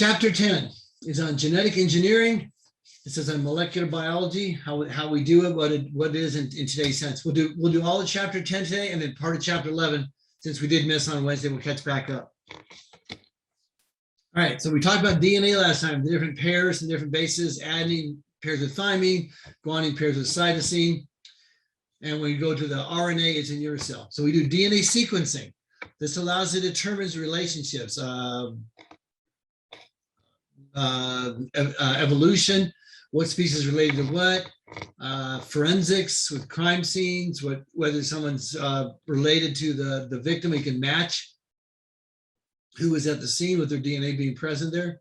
chapter 10 is on genetic engineering. This is on molecular biology, how we do it, what it is in today's sense. We'll do all of chapter 10 today, and then part of chapter 11, since we did miss on Wednesday, we'll catch back up. All right, so we talked about DNA last time, the different pairs and different bases, adenine pairs with thymine, guanine pairs with cytosine. And when you go to the RNA, it's in your cell. So we do DNA sequencing. This allows to determine relationships, evolution, what species related to what, forensics with crime scenes, whether someone's related to the victim, we can match who was at the scene with their DNA being present there.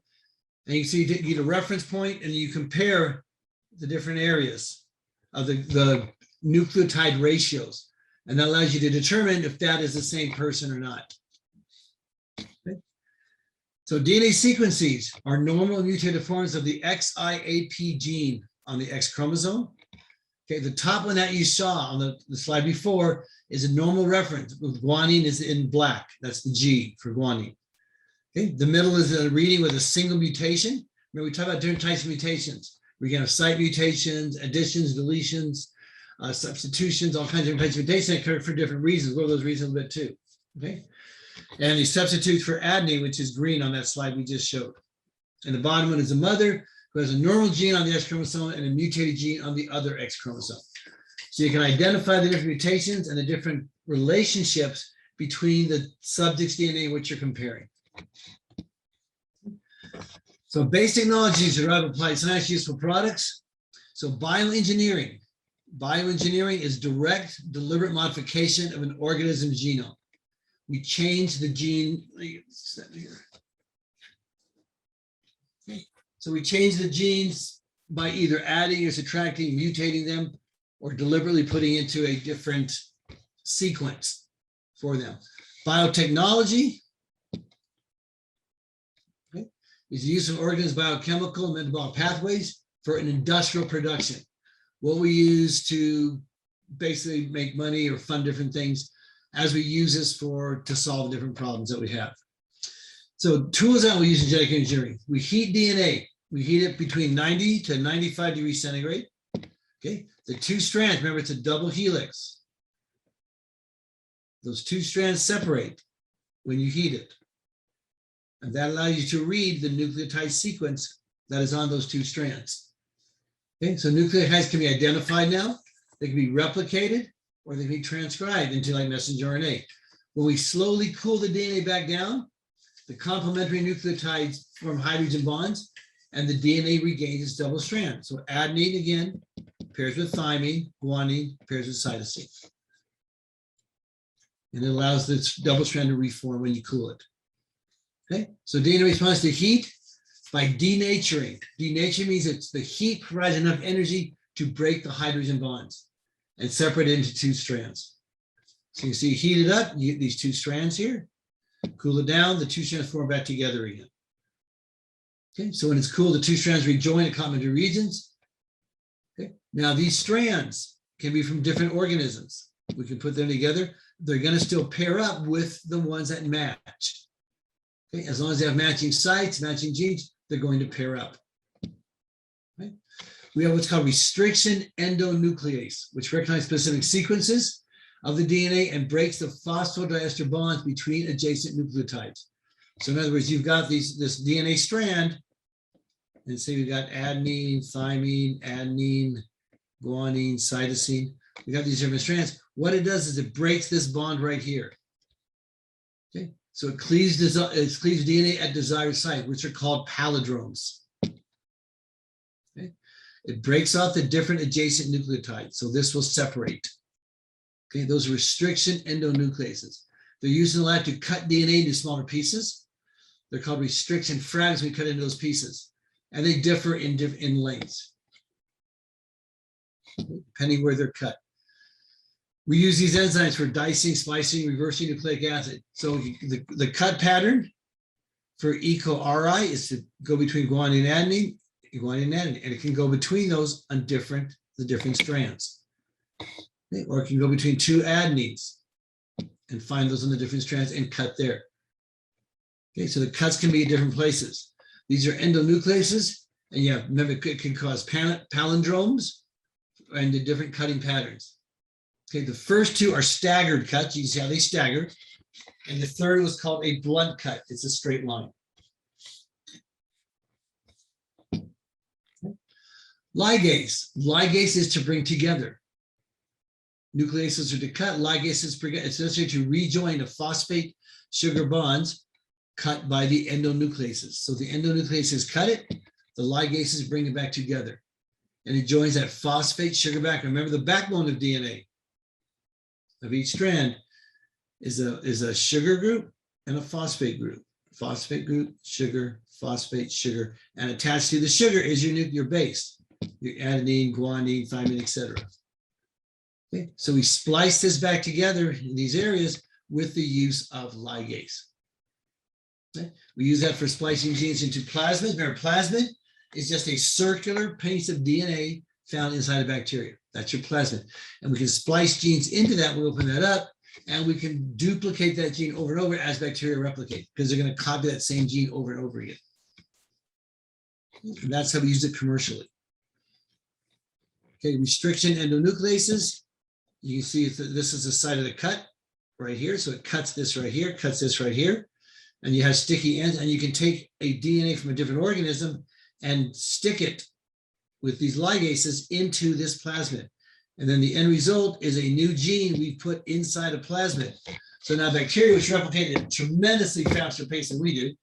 And you see, you get a reference point and you compare the different areas of the nucleotide ratios. And that allows you to determine if that is the same person or not. Okay. So DNA sequences are normal mutated forms of the XIAP gene on the X chromosome. Okay, the top one that you saw on the slide before is a normal reference. With guanine is in black. That's the G for guanine. Okay, the middle is a reading with a single mutation. Remember, we talked about different types of mutations. We can have site mutations, additions, deletions, substitutions, all kinds of different types of mutations that occur for different reasons. What are those reasons a bit too? Okay, and the substitutes for adenine, which is green on that slide we just showed. And the bottom one is a mother who has a normal gene on the X chromosome and a mutated gene on the other X chromosome. So you can identify the different mutations and the different relationships between the subject's DNA which you're comparing. So base technologies derive applied science useful products. So bioengineering. Bioengineering is direct, deliberate modification of an organism's genome. We change the gene. Okay. So we change the genes by either adding or subtracting, mutating them, or deliberately putting into a different sequence for them. Biotechnology is the use of organisms' biochemical and metabolic pathways for an industrial production. What we use to basically make money or fund different things as we use this to solve different problems that we have. So tools that we use in genetic engineering, we heat DNA. We heat it between 90 to 95 degrees centigrade. Okay, the two strands, remember it's a double helix. Those two strands separate when you heat it. And that allows you to read the nucleotide sequence that is on those two strands. Okay, so nucleotides can be identified now. They can be replicated or they can be transcribed into like messenger RNA. When we slowly cool the DNA back down, the complementary nucleotides form hydrogen bonds and the DNA regains its double strand. So adenine again pairs with thymine, guanine pairs with cytosine. And it allows this double strand to reform when you cool it. Okay, so DNA responds to heat by denaturing. Denaturing means it's the heat provides enough energy to break the hydrogen bonds and separate it into two strands. So you see, heat it up, you get these two strands here, cool it down, the two strands form back together again. Okay, so when it's cool, the two strands rejoin at complementary regions. Okay, now these strands can be from different organisms. We can put them together. They're going to still pair up with the ones that match. Okay, as long as they have matching sites, matching genes, they're going to pair up. Okay. We have what's called restriction endonuclease, which recognizes specific sequences of the DNA and breaks the phosphodiester bonds between adjacent nucleotides. So in other words, you've got this DNA strand, and say we've got adenine, thymine, adenine, guanine, cytosine. We got these different strands. What it does is it breaks this bond right here. Okay. So it cleaves DNA at desired site, which are called palindromes. Okay. It breaks off the different adjacent nucleotides. So this will separate. Okay, those are restriction endonucleases. They're used in the lab to cut DNA into smaller pieces. They're called restriction fragments. We cut into those pieces. And they differ in lengths, depending where they're cut. We use these enzymes for dicing, splicing, reversing nucleic acid. So the cut pattern for EcoRI is to go between guanine and adenine, and it can go between those on the different strands. Okay? Or it can go between two adenines and find those on the different strands and cut there. Okay, so the cuts can be at different places. These are endonucleases, and yeah, remember, it can cause palindromes and the different cutting patterns. Okay, the first two are staggered cuts. You can see how they stagger. And the third was called a blunt cut. It's a straight line. Ligase. Ligase is to bring together. Nucleases are to cut. Ligase is essentially to rejoin the phosphate sugar bonds cut by the endonucleases. So the endonucleases cut it. The ligases bring it back together. And it joins that phosphate sugar back. Remember, the backbone of DNA of each strand is a sugar group and a phosphate group. Phosphate group, sugar, phosphate, sugar. And attached to the sugar is your base, your adenine, guanine, thymine, etc. Okay, so we splice this back together in these areas with the use of ligase. Okay, we use that for splicing genes into plasmid. Remember, plasmid is just a circular piece of DNA found inside a bacteria. That's your plasmid. And we can splice genes into that. We'll open that up, and we can duplicate that gene over and over as bacteria replicate, because they're going to copy that same gene over and over again. And that's how we use it commercially. Okay, restriction endonucleases. You can see this is the side of the cut right here. So it cuts this right here, cuts this right here. And you have sticky ends, and you can take a DNA from a different organism and stick it with these ligases into this plasmid. And then the end result is a new gene we put inside a plasmid. So now bacteria, which replicate at a tremendously faster pace than we do,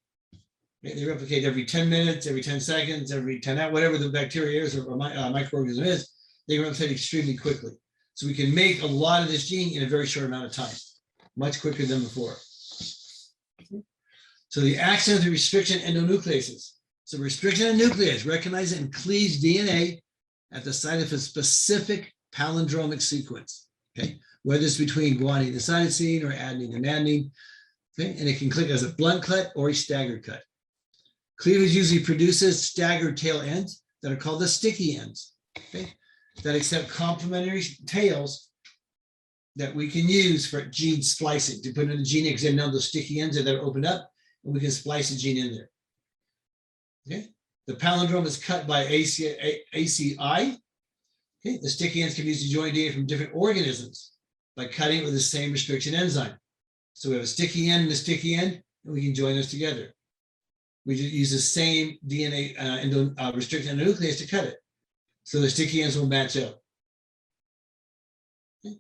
they replicate every 10 minutes, every 10 seconds, every 10 hours, whatever the bacteria is or microorganism is, they replicate extremely quickly. So we can make a lot of this gene in a very short amount of time, much quicker than before. So the action of the restriction endonucleases. So restriction endonuclease recognizes and cleaves DNA at the site of a specific palindromic sequence, okay? Whether it's between guanine and cytosine or adenine and adenine, okay? And it can click as a blunt cut or a staggered cut. Cleavage usually produces staggered tail ends that are called the sticky ends, okay? That accept complementary tails that we can use for gene splicing to put in the gene, because they know the sticky ends that are opened up, and we can splice a gene in there. Okay, the palindrome is cut by ACI. Okay, the sticky ends can be used to join DNA from different organisms by cutting it with the same restriction enzyme. So we have a sticky end and a sticky end, and we can join those together. We just use the same DNA restriction endonuclease to cut it. So the sticky ends will match up. Okay.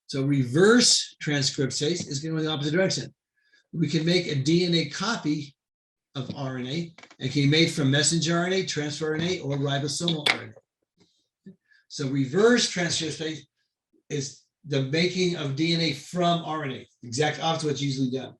So reverse transcriptase is going in the opposite direction. We can make a DNA copy of RNA, and can be made from messenger RNA, transfer RNA, or ribosomal RNA. So reverse transcriptase is the making of DNA from RNA, exact opposite of what's usually done.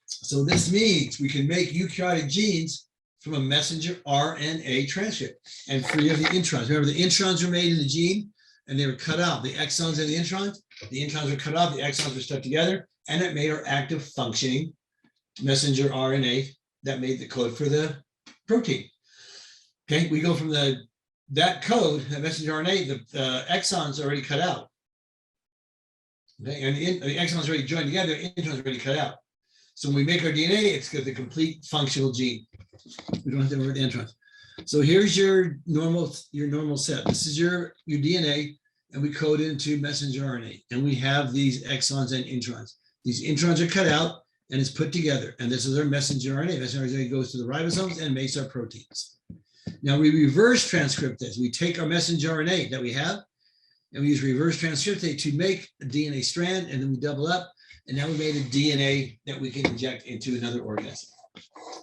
So this means we can make eukaryotic genes from a messenger RNA transcript and free of the introns. Remember, the introns were made in the gene and they were cut out. The exons and the introns were cut off, the exons were stuck together, and it made our active functioning messenger RNA that made the code for the protein. Okay, we go from that code, that messenger RNA, the exons are already cut out. Okay, and the exons already joined together, introns already cut out. So when we make our DNA, it's got the complete functional gene. We don't have to worry about the introns. So here's your normal set. This is your DNA, and we code it into messenger RNA. And we have these exons and introns. These introns are cut out and it's put together. And this is our messenger RNA. Messenger RNA goes to the ribosomes and makes our proteins. Now we reverse transcriptase. We take our messenger RNA that we have, and we use reverse transcriptase to make a DNA strand, and then we double up. And now we made a DNA that we can inject into another organism,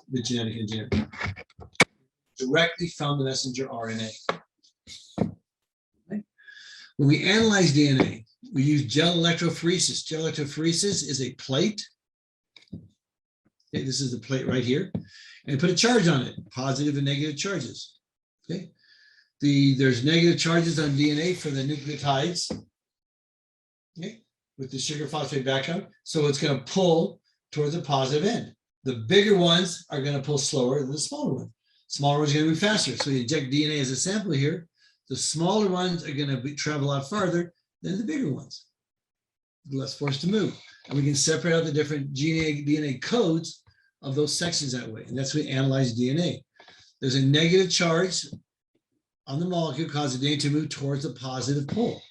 the genetic engineering, directly from the messenger RNA. Okay. When we analyze DNA, we use gel electrophoresis. Gel electrophoresis is a plate. Okay, this is the plate right here. And put a charge on it, positive and negative charges. Okay. There's negative charges on DNA for the nucleotides. Okay. With the sugar phosphate background. So it's going to pull towards the positive end. The bigger ones are going to pull slower than the smaller one. Smaller ones are going to move faster. So you inject DNA as a sample here. The smaller ones are going to travel a lot farther than the bigger ones. less force to move. And we can separate out the different DNA codes of those sections that way. And that's when we analyze DNA. There's a negative charge on the molecule causes the DNA to move towards the positive pole.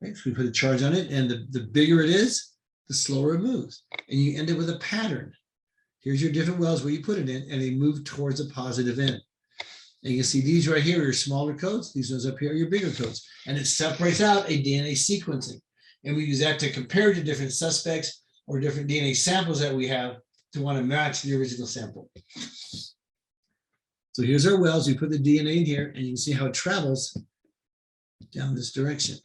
Okay, so we put a charge on it, and the bigger it is, the slower it moves. And you end up with a pattern. Here's your different wells where you put it in, and they move towards a positive end. And you can see these right here are your smaller codes. These ones up here are your bigger codes. And it separates out a DNA sequencing. And we use that to compare to different suspects or different DNA samples that we have to want to match the original sample. So here's our wells. We put the DNA in here, and you can see how it travels down this direction.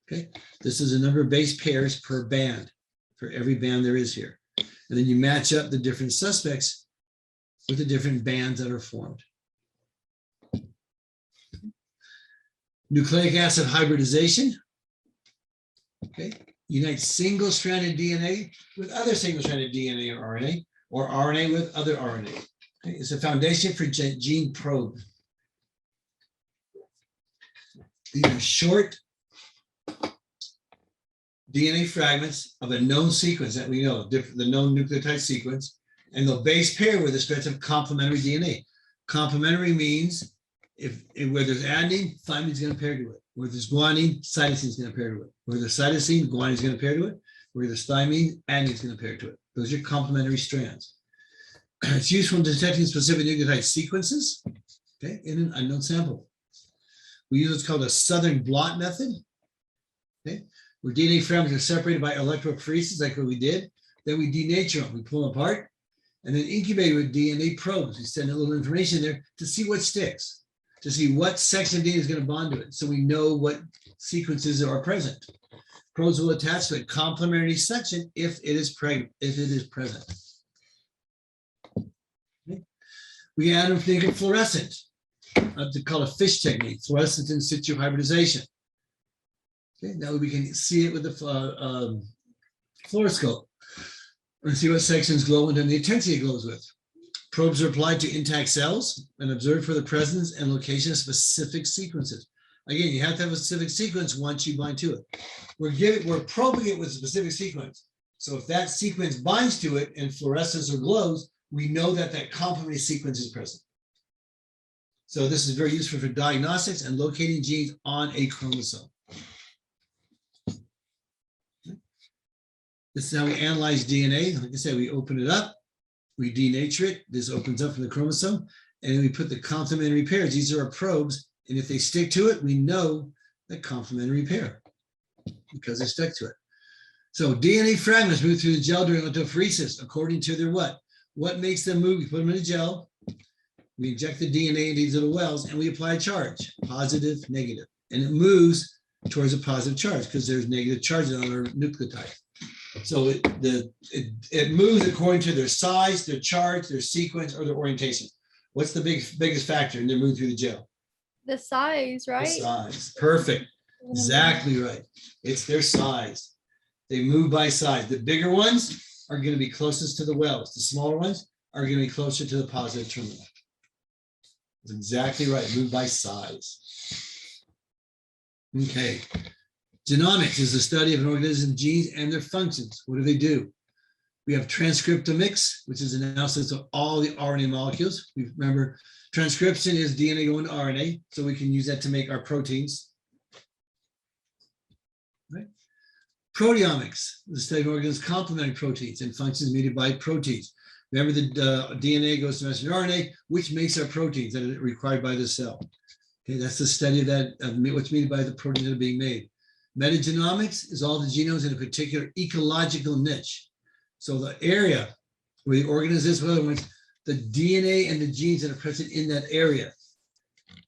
Okay, this is the number of base pairs per band for every band there is here. And then you match up the different suspects with the different bands that are formed. Nucleic acid hybridization. Okay, unites single-stranded DNA with other single-stranded DNA or RNA with other RNA. Okay, it's a foundation for gene probe. These are short DNA fragments of a known sequence that we know, the known nucleotide sequence, and they'll base pair with respect to complementary DNA. Complementary means where there's adenine, thymine is going to pair to it. Where there's guanine, cytosine is going to pair to it. Where there's cytosine, guanine is going to pair to it. Where there's thymine, adenine is going to pair to it. Those are complementary strands. It's useful in detecting specific nucleotide sequences, okay, in an unknown sample. We use what's called a Southern blot method, okay, where DNA fragments are separated by electrophoresis, like what we did. Then we denature them, we pull them apart, and then incubate with DNA probes. We send a little information there to see what sticks, to see what section of DNA is going to bond to it, so we know what sequences are present. Probes will attach to a complementary section if it is present. Okay. We add a thing of fluorescent, to call a FISH technique, fluorescent in situ hybridization. Okay, now we can see it with the fluoroscope and see what sections glow and then the intensity it glows with. Probes are applied to intact cells and observed for the presence and location of specific sequences. Again, you have to have a specific sequence once you bind to it. We're probing it with a specific sequence. So if that sequence binds to it and fluoresces or glows, we know that that complementary sequence is present. So this is very useful for diagnostics and locating genes on a chromosome. This is how we analyze DNA. Like I said, we open it up, we denature it. This opens up from the chromosome, and then we put the complementary pairs. These are our probes, and if they stick to it, we know the complementary pair because they stuck to it. So DNA fragments move through the gel during electrophoresis according to their what? What makes them move? We put them in a gel, we inject the DNA into these little wells, and we apply a charge, positive, negative, and it moves towards a positive charge because there's negative charges on our nucleotide. So it moves according to their size, their charge, their sequence, or their orientation. What's the biggest factor in their move through the gel? The size, right? The size. Perfect. Exactly right. It's their size. They move by size. The bigger ones are going to be closest to the wells. The smaller ones are going to be closer to the positive terminal. That's exactly right. Move by size. Okay. Genomics is the study of an organism's genes and their functions. What do? We have transcriptomics, which is an analysis of all the RNA molecules. We remember transcription is DNA going to RNA, so we can use that to make our proteins. Right? Proteomics, the study of organisms complementing proteins and functions mediated by proteins. Remember the DNA goes to messenger RNA, which makes our proteins that are required by the cell. Okay, that's the study of that, what's mediated by the proteins that are being made. Metagenomics is all the genomes in a particular ecological niche. So the area where the organism is, the DNA and the genes that are present in that area.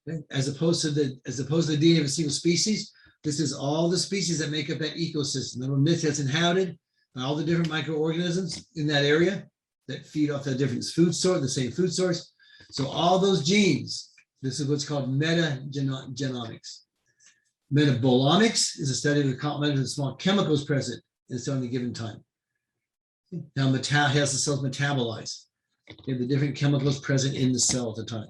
Okay? As opposed to the DNA of a single species, this is all the species that make up that ecosystem, the little niche that's inhabited by all the different microorganisms in that area that feed off the different food source, the same food source. So all those genes, this is what's called metagenomics. Metabolomics is a study of the complement of the small chemicals present in a cell at a given time. Now, how the cells metabolize. Okay, the different chemicals present in the cell at the time.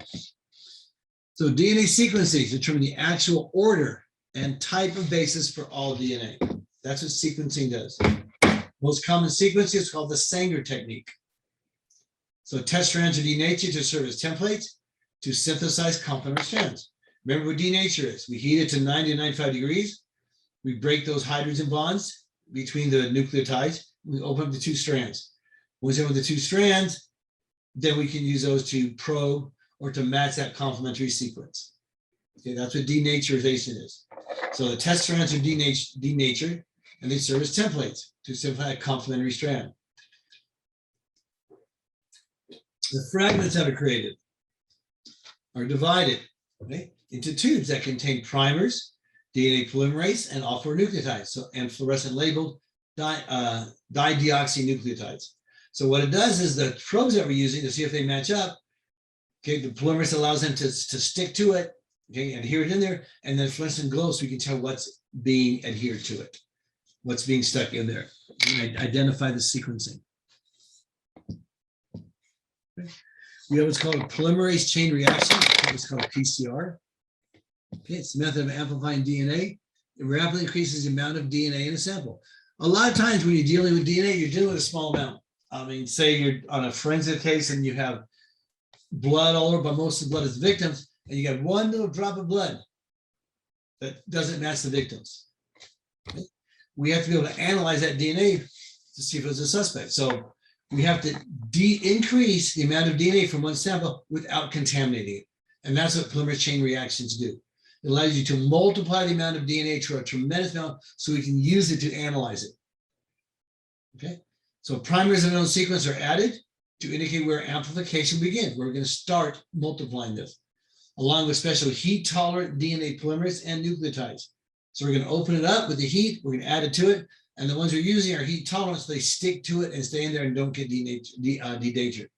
So DNA sequencing determine the actual order and type of basis for all DNA. That's what sequencing does. Most common sequencing is called the Sanger technique. So test strands are denatured to serve as templates to synthesize complementary strands. Remember what denature is. We heat it to 90 to 95 degrees. We break those hydrogen bonds between the nucleotides. We open up the two strands. Once we open the two strands, then we can use those to probe or to match that complementary sequence. Okay, that's what denaturization is. So the test strands are denatured, and they serve as templates to simplify a complementary strand. The fragments that are created are divided, okay, into tubes that contain primers, DNA polymerase, and alpha-nucleotides, and fluorescent labeled dideoxynucleotides. So what it does is the probes that we're using to see if they match up, okay, the polymerase allows them to stick to it, okay, adhere it in there, and then fluorescent glow so we can tell what's being adhered to it, what's being stuck in there, and identify the sequencing. Okay. We have what's called a polymerase chain reaction, what's called PCR. Okay, it's the method of amplifying DNA. It rapidly increases the amount of DNA in a sample. A lot of times when you're dealing with DNA, you're dealing with a small amount. I mean, say you're on a forensic case and you have blood all over, but most of the blood is victims, and you got one little drop of blood that doesn't match the victims. Okay? We have to be able to analyze that DNA to see if it's a suspect. So we have to increase the amount of DNA from one sample without contaminating it. And that's what polymerase chain reactions do. It allows you to multiply the amount of DNA to a tremendous amount so we can use it to analyze it. Okay, so primers of known sequence are added to indicate where amplification begins. We're going to start multiplying this, along with special heat-tolerant DNA polymerase and nucleotides. So we're going to open it up with the heat, we're going to add it to it, and the ones we're using are heat tolerant, so they stick to it and stay in there and don't get denatured.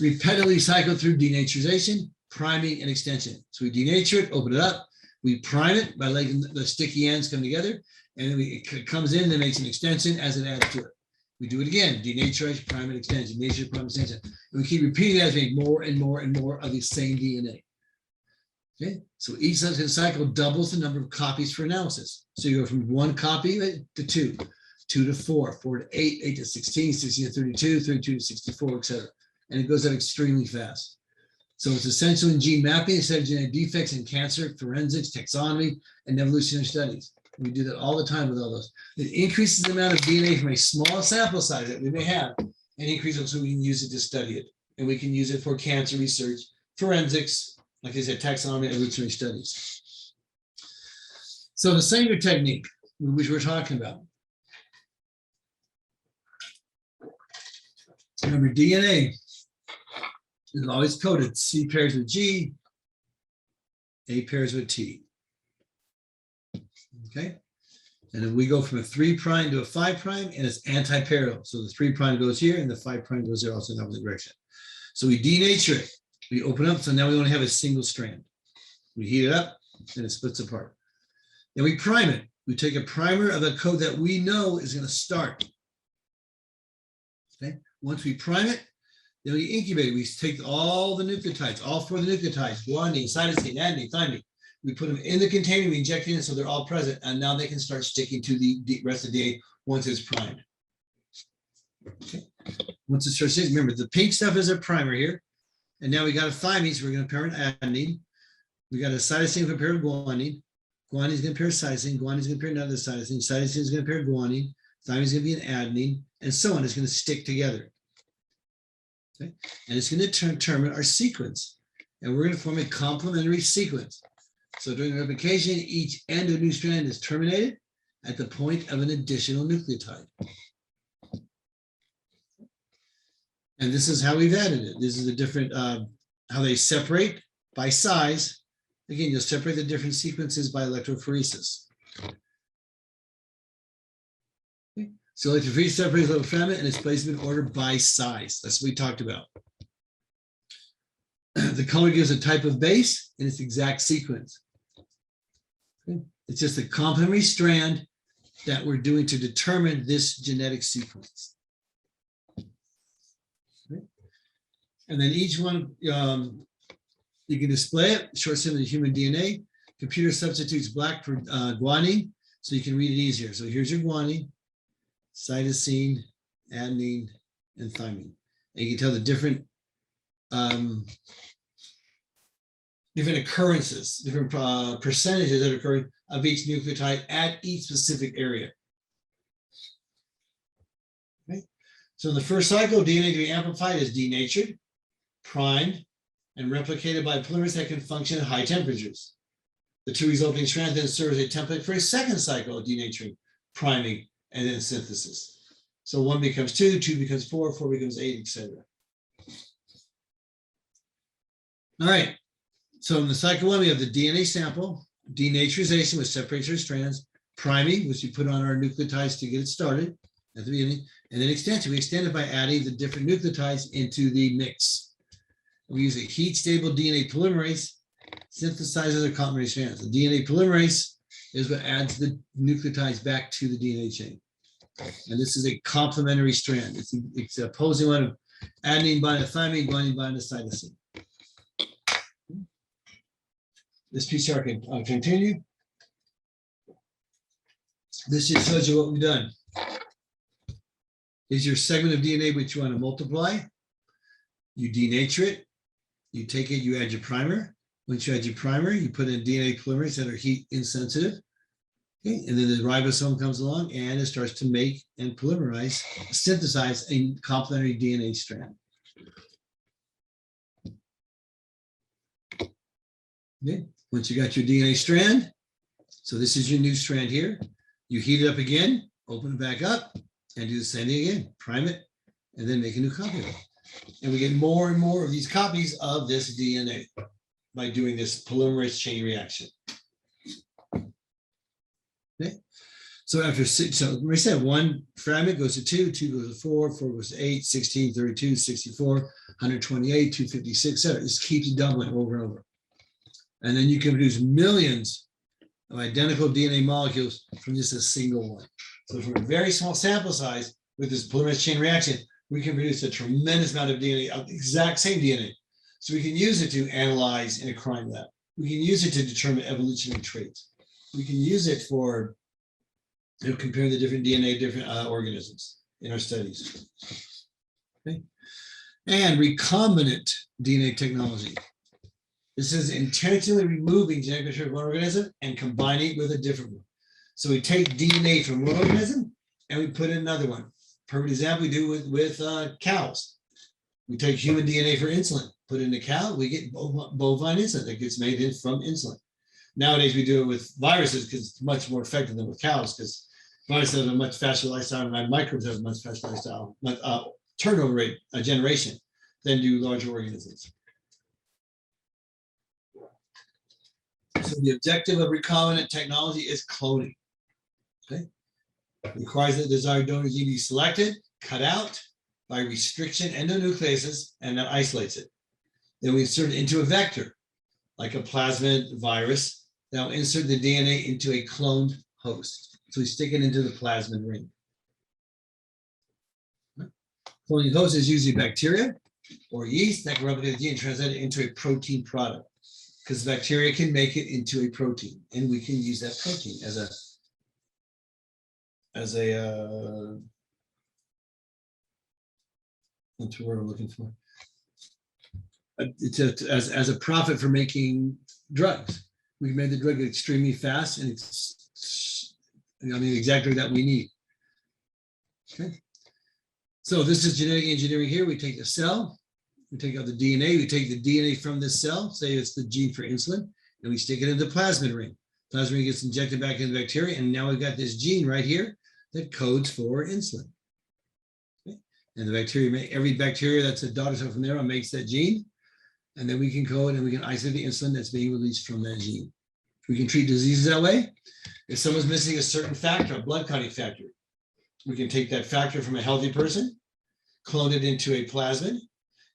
Repeatedly cycle through denaturization, priming, and extension. So we denature it, open it up, we prime it by letting the sticky ends come together, and then it comes in and makes an extension as it adds to it. We do it again, denaturation, prime, and extension, denature, prime, extension. And we keep repeating that as we make more and more and more of the same DNA. Okay, so each subsequent cycle doubles the number of copies for analysis. So you go from 1 copy to 2, 2 to 4, 4 to 8, 8 to 16, 16 to 32, 32 to 64, etc. And it goes up extremely fast. So it's essential in gene mapping, instead of genetic defects in cancer, forensics, taxonomy, and evolutionary studies. We do that all the time with all those. It increases the amount of DNA from a small sample size that we may have, and increases it so we can use it to study it. And we can use it for cancer research, forensics, like I said, taxonomy, and evolutionary studies. So the Sanger technique, which we're talking about. Remember, DNA is always coded. C pairs with G, A pairs with T. Okay, and then we go from a 3' to a 5', and it's anti-parallel. So the 3' goes here, and the 5' goes there, also in the opposite direction. So we denature it. We open up, so now we only have a single strand. We heat it up, and it splits apart. Then we prime it. We take a primer of the code that we know is going to start. Okay, once we prime it, then we incubate it. We take all the nucleotides, all 4 of the nucleotides, guanine, cytosine, adenine, thymine. We put them in the container, we inject it in so they're all present, and now they can start sticking to the rest of the DNA once it's primed. Okay. Once it starts sticking, remember the pink stuff is a primer here, and now we got a thymine, so we're going to pair an adenine. We got a cytosine to pair with guanine. Guanine is going to pair cytosine. Guanine is going to pair another cytosine. Cytosine is going to pair guanine. Thymine is going to be an adenine, and so on. It's going to stick together. Okay, and it's going to determine our sequence, and we're going to form a complementary sequence. So during replication, each end of a new strand is terminated at the point of an additional nucleotide. And this is how we've added it. This is the different, how they separate by size. Again, you'll separate the different sequences by electrophoresis. Okay. So electrophoresis separates the little fragment and it's placed in order by size. That's what we talked about. The color gives a type of base and its exact sequence. Okay. It's just a complementary strand that we're doing to determine this genetic sequence. Okay. And then each one, you can display it, short similar to human DNA, computer substitutes black for guanine, so you can read it easier. So here's your guanine, cytosine, adenine, and thymine. And you can tell the different different occurrences, different percentages that are occurring of each nucleotide at each specific area. Okay. So in the first cycle, DNA to be amplified is denatured, primed, and replicated by polymers that can function at high temperatures. The two resulting strands then serve as a template for a second cycle of denaturing, priming, and then synthesis. So 1 becomes 2, 2 becomes 4, 4 becomes 8, etc. All right. So in the cycle 1, we have the DNA sample, denaturization, which separates our strands, priming, which we put on our nucleotides to get it started at the beginning, and then extension. We extend it by adding the different nucleotides into the mix. We use a heat-stable DNA polymerase, synthesizes the complementary strands. The DNA polymerase is what adds the nucleotides back to the DNA chain. And this is a complementary strand. It's the opposing one of adenine binding to thymine, guanine binding to cytosine. This PCR can continue. This just shows you what we've done. Is your segment of DNA which you want to multiply. You denature it. You take it, you add your primer. Once you add your primer, you put in DNA polymerase that are heat insensitive. Okay, and then the ribosome comes along and it starts to make and polymerize, synthesize a complementary DNA strand. Okay. Once you got your DNA strand, so this is your new strand here, you heat it up again, open it back up, and do the same thing again, prime it, and then make a new copy of it. And we get more and more of these copies of this DNA by doing this polymerase chain reaction. Okay. So after 6, so we said 1 fragment goes to 2, 2 goes to 4, 4 goes to 8, 16, 32, 64, 128, 256, etc. It just keeps doubling over and over. And then you can produce millions of identical DNA molecules from just a single one. So from a very small sample size with this polymerase chain reaction, we can produce a tremendous amount of DNA, of the exact same DNA. So we can use it to analyze in a crime lab. We can use it to determine evolutionary traits. We can use it for comparing the different DNA of different organisms in our studies. Okay. And recombinant DNA technology. This is intentionally removing genetic material from one organism and combining it with a different one. So we take DNA from one organism and we put in another one. Perfect example we do with cows. We take human DNA for insulin, put it in a cow, we get bovine insulin that gets made in from insulin. Nowadays we do it with viruses because it's much more effective than with cows because viruses have a much faster lifestyle and microbes have a much faster lifestyle, turnover rate, a generation than do larger organisms. So the objective of recombinant technology is cloning. Okay. It requires that the desired donor gene be selected, cut out by restriction endonucleases, and that isolates it. Then we insert it into a vector, like a plasmid virus, that will insert the DNA into a cloned host. So we stick it into the plasmid ring. Cloning host is usually bacteria or yeast that can replicate the gene and translate it into a protein product, because bacteria can make it into a protein, and we can use that protein as a what's the word I'm looking for? As a profit for making drugs. We made the drug extremely fast, and it's exactly that we need. Okay. So this is genetic engineering here. We take the cell, we take out the DNA, we take the DNA from this cell, say it's the gene for insulin, and we stick it in the plasmid ring. Plasmid ring gets injected back into the bacteria, and now we've got this gene right here that codes for insulin. Okay. And the bacteria, every bacteria that's a daughter cell from there on makes that gene, and then we can code and we can isolate the insulin that's being released from that gene. We can treat diseases that way. If someone's missing a certain factor, a blood clotting factor, we can take that factor from a healthy person, clone it into a plasmid,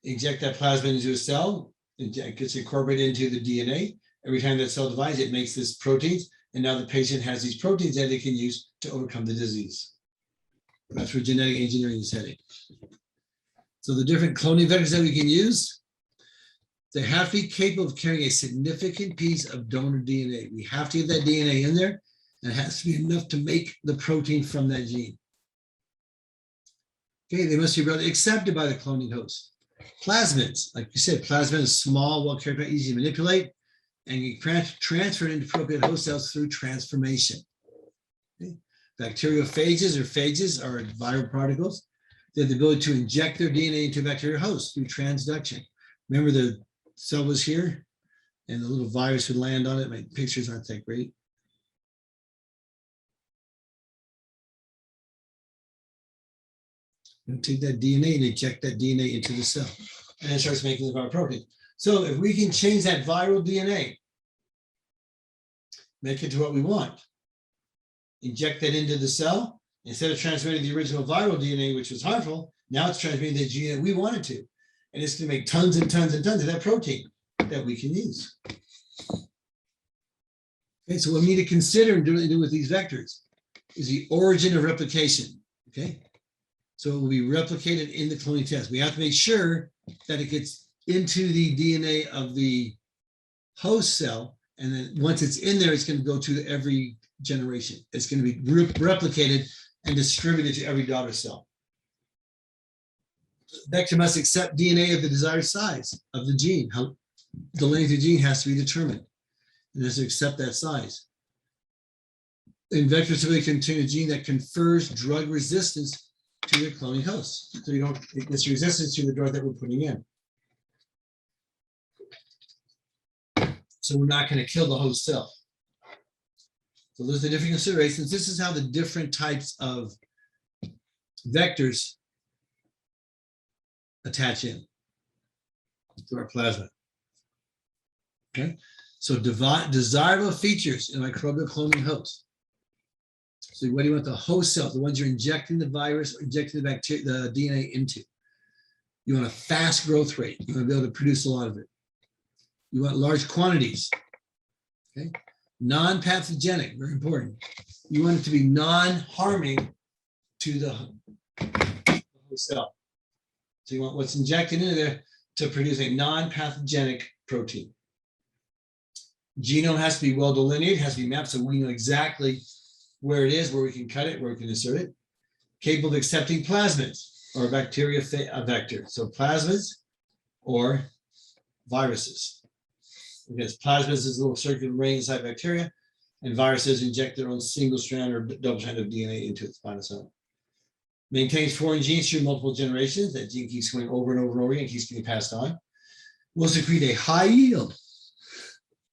inject that plasmid into a cell, it gets incorporated into the DNA. Every time that cell divides, it makes this proteins, and now the patient has these proteins that they can use to overcome the disease. That's where genetic engineering is heading. So the different cloning vectors that we can use, They have to be capable of carrying a significant piece of donor DNA. We have to get that DNA in there, and it has to be enough to make the protein from that gene. Okay, they must be accepted by the cloning host. Plasmids, like you said, plasmid is small, well characterized, easy to manipulate, and you transfer it into appropriate host cells through transformation. Okay. Bacteriophages or phages are viral particles. They have the ability to inject their DNA into a bacterial host through transduction. Remember the cell was here and the little virus would land on it. My pictures aren't that great. And take that DNA and inject that DNA into the cell, and it starts making the viral protein. So if we can change that viral DNA, make it to what we want, inject that into the cell, instead of transmitting the original viral DNA, which was harmful, now it's transmitting the gene that we wanted to. And it's going to make tons and tons and tons of that protein that we can use. Okay, so what we need to consider and do with these vectors is the origin of replication. Okay. So it will be replicated in the cloning test. We have to make sure that it gets into the DNA of the host cell. And then once it's in there, it's going to go to every generation. It's going to be replicated and distributed to every daughter cell. Vector must accept DNA of the desired size of the gene. How the length of the gene has to be determined. And it has to accept that size. And vectors typically contain a gene that confers drug resistance to your cloning host. So you don't get this resistance to the drug that we're putting in. So we're not going to kill the host cell. So those are the different considerations. This is how the different types of vectors attach in to our plasma. Okay, so desirable features in microbial cloning host. So what do you want the host cell, the ones you're injecting the virus or injecting the bacteria, the DNA into? You want a fast growth rate. You want to be able to produce a lot of it. You want large quantities. Okay, non-pathogenic, very important. You want it to be non-harming to the host cell. So you want what's injected into there to produce a non-pathogenic protein. Genome has to be well delineated, has to be mapped so we know exactly where it is, where we can cut it, where we can insert it. Capable of accepting plasmids or bacteria vector. So plasmids or viruses. Because plasmids is a little circular ring inside bacteria, and viruses inject their own single strand or double strand of DNA into its spinocyte. Maintains foreign genes through multiple generations. That gene keeps going over and over and over again, keeps getting passed on. Will secrete a high yield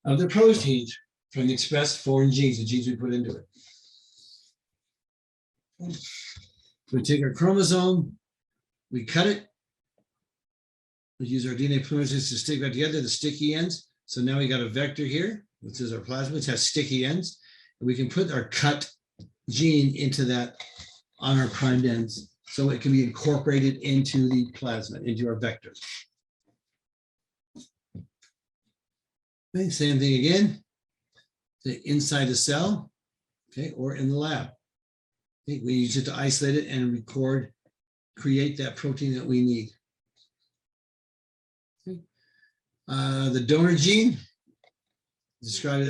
of the proteins from the expressed foreign genes, the genes we put into it. We take our chromosome, we cut it, we use our DNA polymerases to stick back together, the sticky ends. So now we got a vector here, which is our plasmid, it has sticky ends. And we can put our cut gene into that on our primed ends, so it can be incorporated into the plasmid, into our vector. Okay, same thing again, inside the cell, okay, or in the lab. Okay, we use it to isolate it and record, create that protein that we need. Okay. The donor gene, described.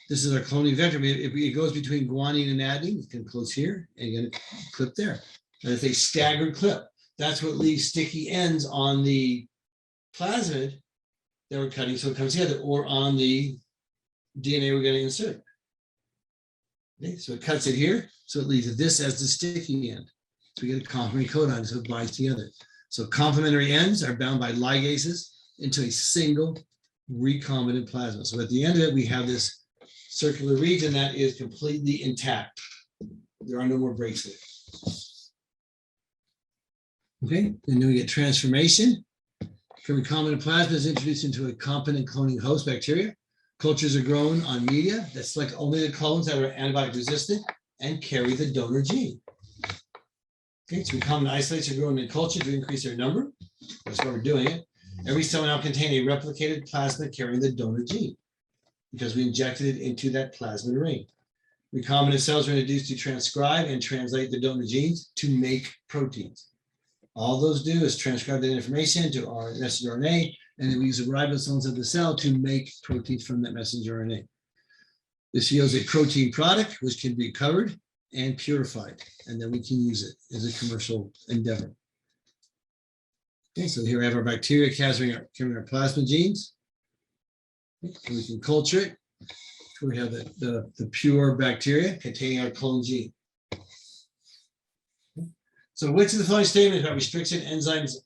This is our cloning vector. It goes between guanine and adenine. It can close here and you get a clip there. And it's a staggered clip. That's what leaves sticky ends on the plasmid that we're cutting, so it comes together, or on the DNA we're going to insert. Okay, so it cuts it here, so it leaves this as the sticky end. So we get a complementary codon, so it binds together. So complementary ends are bound by ligases into a single recombinant plasma. So at the end of it, we have this circular region that is completely intact. There are no more breaks there. Okay, and then we get transformation. Recombinant plasma is introduced into a competent cloning host bacteria. Cultures are grown on media that select only the clones that are antibiotic resistant and carry the donor gene. Okay, so recombinant isolates are grown in culture to increase their number. That's why we're doing it. Every cell now contains a replicated plasmid carrying the donor gene because we injected it into that plasmid ring. Recombinant cells are introduced to transcribe and translate the donor genes to make proteins. All those do is transcribe that information to our messenger RNA, And then we use the ribosomes of the cell to make proteins from that messenger RNA. This yields a protein product, which can be covered and purified, and then we can use it as a commercial endeavor. Okay, so here we have our bacteria carrying our plasma genes. And we can culture it. We have the pure bacteria containing our clone gene. So which of the following statements about restriction enzymes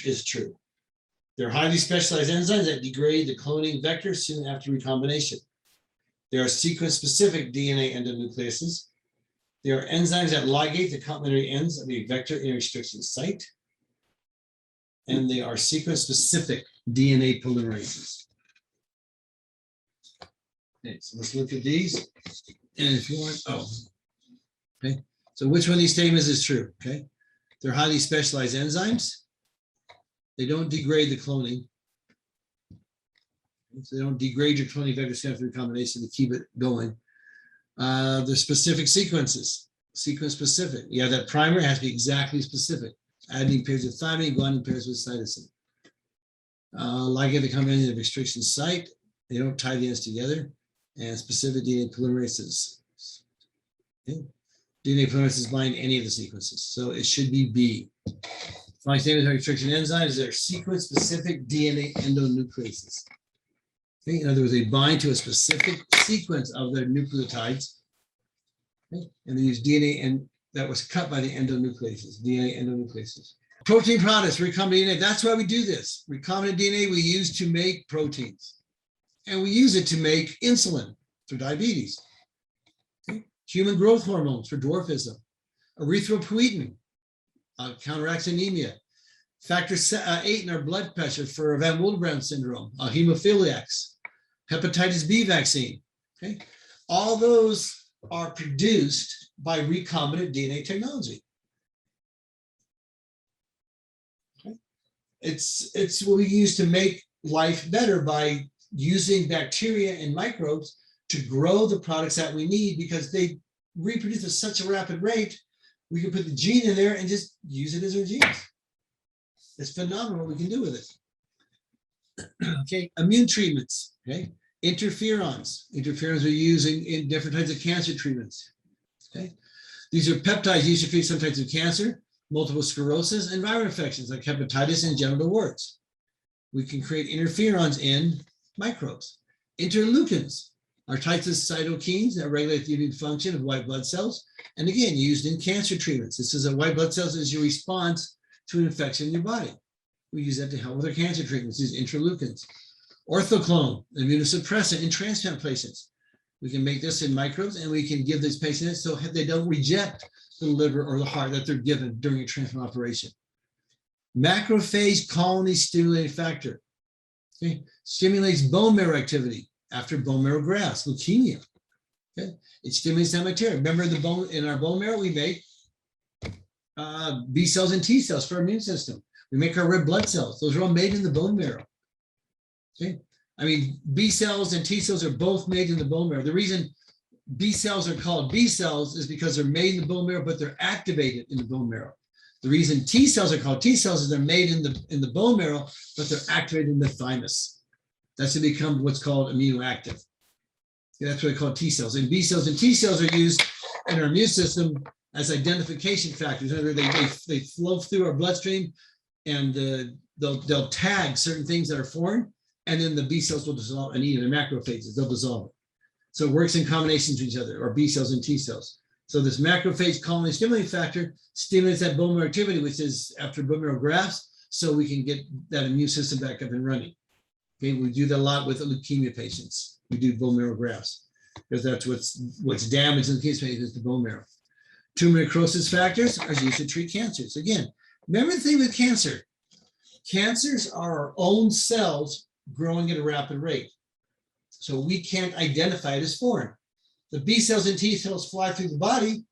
is true? They're highly specialized enzymes that degrade the cloning vector soon after recombination. There are sequence-specific DNA endonucleases. There are enzymes that ligate the complementary ends of a vector in a restriction site. And they are sequence-specific DNA polymerases. Okay, so let's look at these. And if you want, okay. So which one of these statements is true? Okay, they're highly specialized enzymes. They don't degrade the cloning. So they don't degrade your cloning vector after recombination to keep it going. They're specific sequences, sequence specific. You have that primer, it has to be exactly specific. Adenine pairs with thymine, guanine pairs with cytosine. Ligate the combination of restriction site. They don't tie the ends together. And specific DNA polymerases. Okay. DNA polymerases bind any of the sequences. So it should be B. Following statements about restriction enzymes, they're sequence-specific DNA endonucleases. Okay. In other words, they bind to a specific sequence of their nucleotides. Okay. And they use DNA and that was cut by the endonucleases, DNA endonucleases. Protein products, recombinant DNA. That's why we do this. Recombinant DNA we use to make proteins. And we use it to make insulin for diabetes. Okay. Human growth hormones for dwarfism. Erythropoietin counteracts anemia. Factor 8 in our blood pressure for Van Willebrand syndrome, hemophiliacs. Hepatitis B vaccine. Okay. All those are produced by recombinant DNA technology. Okay. It's what we use to make life better by using bacteria and microbes to grow the products that we need because they reproduce at such a rapid rate. We can put the gene in there and just use it as our genes. It's phenomenal what we can do with it. Okay, immune treatments, okay? Interferons. Interferons are used in different types of cancer treatments. Okay, these are peptides used to treat some types of cancer, multiple sclerosis, and viral infections like hepatitis and genital warts. We can create interferons in microbes. Interleukins are types of cytokines that regulate the immune function of white blood cells. And again, used in cancer treatments. This is a white blood cells is your response to an infection in your body. We use that to help with our cancer treatments, these interleukins. Orthoclone, immunosuppressant in transplant patients. We can make this in microbes and we can give these patients so they don't reject the liver or the heart that they're given during a transplant operation. Macrophage colony stimulating factor. Okay. Stimulates bone marrow activity after bone marrow grafts, leukemia. Okay. It stimulates that bacteria. Remember the bone in our bone marrow, we make B cells and T cells for our immune system. We make our red blood cells. Those are all made in the bone marrow. Okay. I mean, B cells and T cells are both made in the bone marrow. The reason B cells are called B cells is because they're made in the bone marrow, but they're activated in the bone marrow. The reason T cells are called T cells is they're made in the bone marrow, but they're activated in the thymus. That's to become what's called immunoactive. That's what they call T cells. And B cells and T cells are used in our immune system as identification factors. In other words, they flow through our bloodstream and they'll tag certain things that are foreign, and then the B cells will dissolve and eat it. They're macrophages, they'll dissolve it. So it works in combinations with each other, or B cells and T cells. So this macrophage colony stimulating factor stimulates that bone marrow activity, which is after bone marrow grafts, so we can get that immune system back up and running. Okay, we do that a lot with leukemia patients. We do bone marrow grafts because that's what's damaged in the case is the bone marrow. Tumor necrosis factors are used to treat cancers. Again, remember the thing with cancer. Cancers are our own cells growing at a rapid rate. So we can't identify it as foreign. The B cells and T cells fly through the body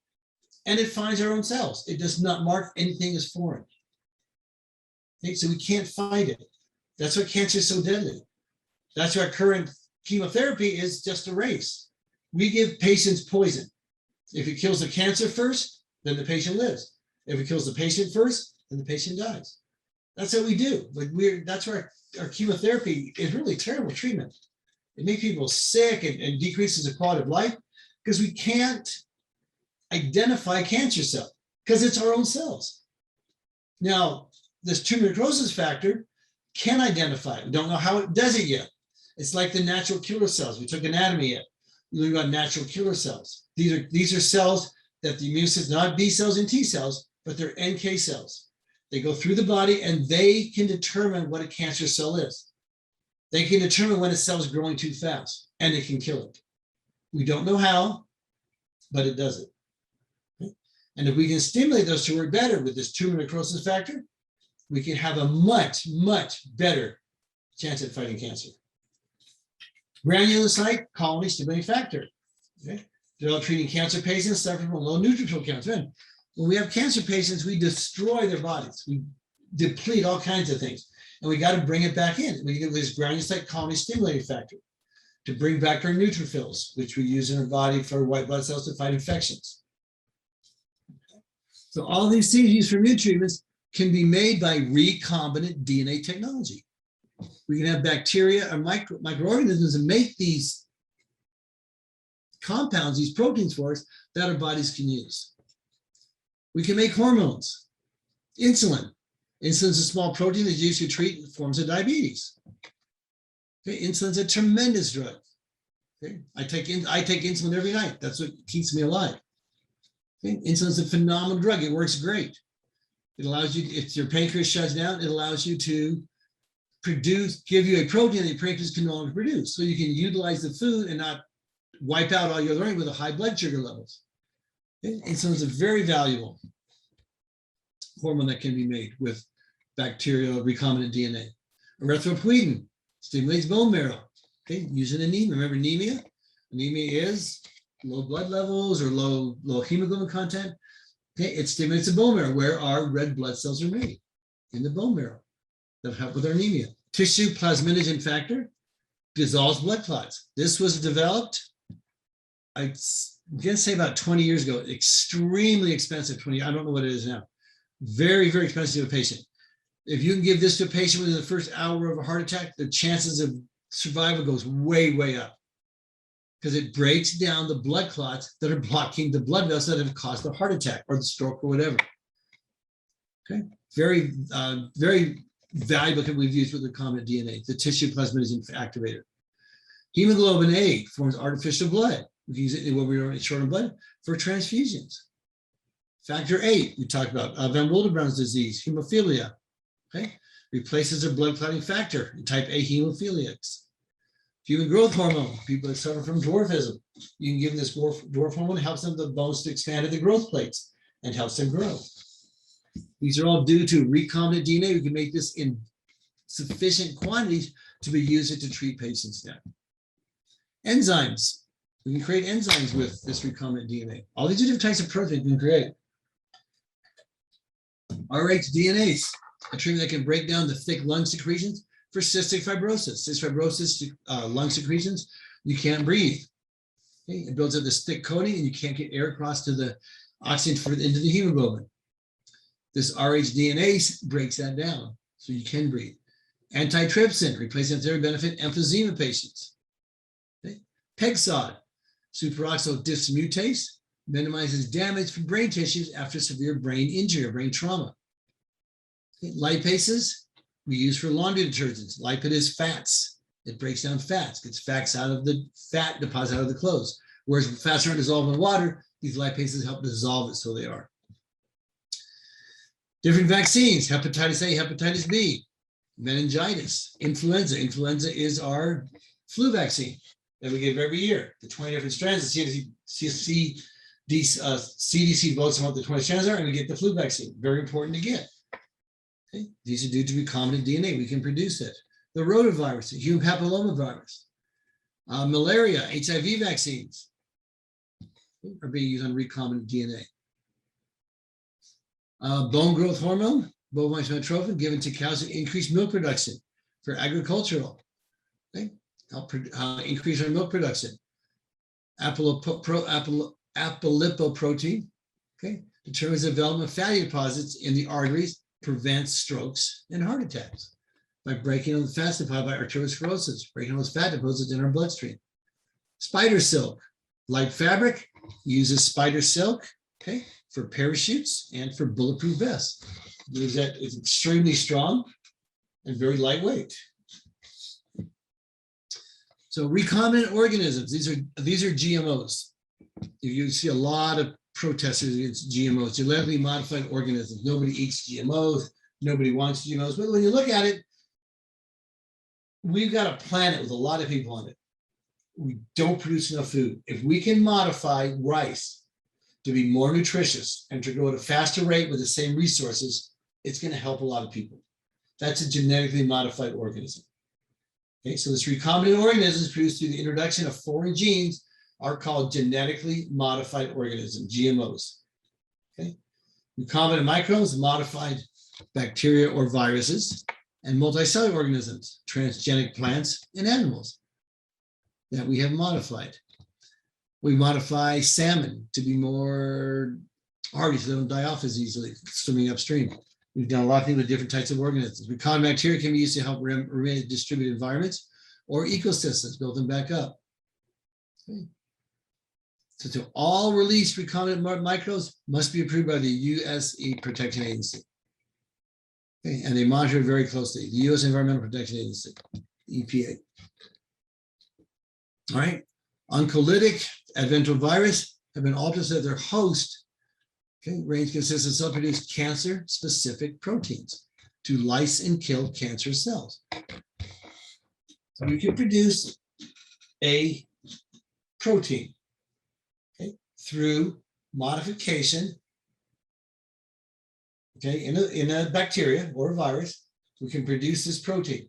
and it finds our own cells. It does not mark anything as foreign. Okay, so we can't find it. That's why cancer is so deadly. That's why current chemotherapy is just a race. We give patients poison. If it kills the cancer first, then the patient lives. If it kills the patient first, then the patient dies. That's what we do. Like that's where our chemotherapy is really terrible treatment. It makes people sick and decreases the quality of life because we can't identify cancer cell because it's our own cells. Now, this tumor necrosis factor can identify it. We don't know how it does it yet. It's like the natural killer cells. We took anatomy yet. We learned about natural killer cells. These are cells that the immune system, not B cells and T cells, but they're NK cells. They go through the body and they can determine what a cancer cell is. They can determine when a cell is growing too fast and it can kill it. We don't know how, but it does it. And if we can stimulate those to work better with this tumor necrosis factor, we can have a much, much better chance at fighting cancer. Granulocyte colony stimulating factor. Okay? Develop treating cancer patients suffering from low neutrophil counts. When we have cancer patients, we destroy their bodies. We deplete all kinds of things. And we got to bring it back in. We get this granulocyte colony stimulating factor to bring back our neutrophils, which we use in our body for white blood cells to fight infections. So all these things used for immune treatments can be made by recombinant DNA technology. We can have bacteria or microorganisms that make these compounds, these proteins for us that our bodies can use. We can make hormones, insulin. Insulin is a small protein that's used to treat forms of diabetes. Okay, insulin's a tremendous drug. Okay, I take insulin every night. That's what keeps me alive. Okay, insulin's a phenomenal drug. It works great. It allows you, if your pancreas shuts down, it allows you to give you a protein that your pancreas can no longer produce. So you can utilize the food and not wipe out all your learning with the high blood sugar levels. Okay? Insulin is a very valuable hormone that can be made with bacterial recombinant DNA. Erythropoietin stimulates bone marrow. Okay, using anemia. Remember anemia? Anemia is low blood levels or low hemoglobin content. Okay, it stimulates the bone marrow where our red blood cells are made in the bone marrow that help with our anemia. Tissue plasminogen factor dissolves blood clots. This was developed, I'm going to say about 20 years ago, extremely expensive. I don't know what it is now. Very, very expensive to a patient. If you can give this to a patient within the first hour of a heart attack, the chances of survival goes way, way up because it breaks down the blood clots that are blocking the blood vessels that have caused the heart attack or the stroke or whatever. Okay, very, very valuable that we've used with recombinant DNA, the tissue plasminogen activator. Hemoglobin A forms artificial blood. We can use it when we're short on blood for transfusions. Factor VIII, we talked about Van Willebrand's disease, hemophilia. Okay, replaces a blood clotting factor in type A hemophiliacs. Human growth hormone, people that suffer from dwarfism, you can give them this dwarf hormone, helps them the bones to expand at the growth plates and helps them grow. These are all due to recombinant DNA. We can make this in sufficient quantities to be used to treat patients now. Enzymes, we can create enzymes with this recombinant DNA. All these different types of proteins we can create. rhDNase, a treatment that can break down the thick lung secretions for cystic fibrosis. Cystic fibrosis, lung secretions, you can't breathe. Okay? It builds up this thick coating and you can't get air across to the oxygen into the hemoglobin. This rhDNase breaks that down so you can breathe. Antitrypsin, replacing therapy benefit emphysema patients. Okay? PEGSOD, superoxide dismutase, minimizes damage from brain tissues after severe brain injury or brain trauma. Okay? Lipases, we use for laundry detergents. Lipid is fats. It breaks down fats, gets fats out of the fat deposit out of the clothes. Whereas fats aren't dissolved in water, these lipases help dissolve it so they are. Different vaccines, hepatitis A, hepatitis B, meningitis, influenza. Influenza is our flu vaccine that we give every year. The 20 different strands, the CDC votes on what the 20 strands are, and we get the flu vaccine. Very important to get. Okay? These are due to recombinant DNA. We can produce it. The rotavirus, the human papillomavirus, malaria, HIV vaccines are being used on recombinant DNA. Bone growth hormone, bovine somatotropin, given to cows to increase milk production for agricultural. Okay? Help increase our milk production. Apolipoprotein, okay, determines the development of fatty deposits in the arteries prevents strokes and heart attacks by breaking on the fat deposit by arteriosclerosis, breaking on those fat deposits in our bloodstream. Spider silk, light fabric, uses spider silk, okay, for parachutes and for bulletproof vests. Because that is extremely strong and very lightweight. So recombinant organisms, these are GMOs. You see a lot of protesters against GMOs, genetically modified organisms. Nobody eats GMOs, nobody wants GMOs, but when you look at it, we've got a planet with a lot of people on it. We don't produce enough food. If we can modify rice to be more nutritious and to grow at a faster rate with the same resources, it's going to help a lot of people. That's a genetically modified organism. Okay, so this recombinant organisms produced through the introduction of foreign genes are called genetically modified organisms, GMOs. Okay, recombinant microbes, modified bacteria or viruses, and multicellular organisms, transgenic plants and animals that we have modified. We modify salmon to be more hardy so they don't die off as easily swimming upstream. We've done a lot of things with different types of organisms. Recombinant bacteria can be used to help remain distributed environments or ecosystems, build them back up. Okay. So to all released recombinant microbes must be approved by the U.S. Protection Agency. Okay. And they monitor it very closely. The U.S. Environmental Protection Agency, EPA. All right. Oncolytic adenovirus have been altered so that their host range consists of cell-produced cancer-specific proteins to lyse and kill cancer cells. So we can produce a protein through modification in a bacteria or a virus. We can produce this protein.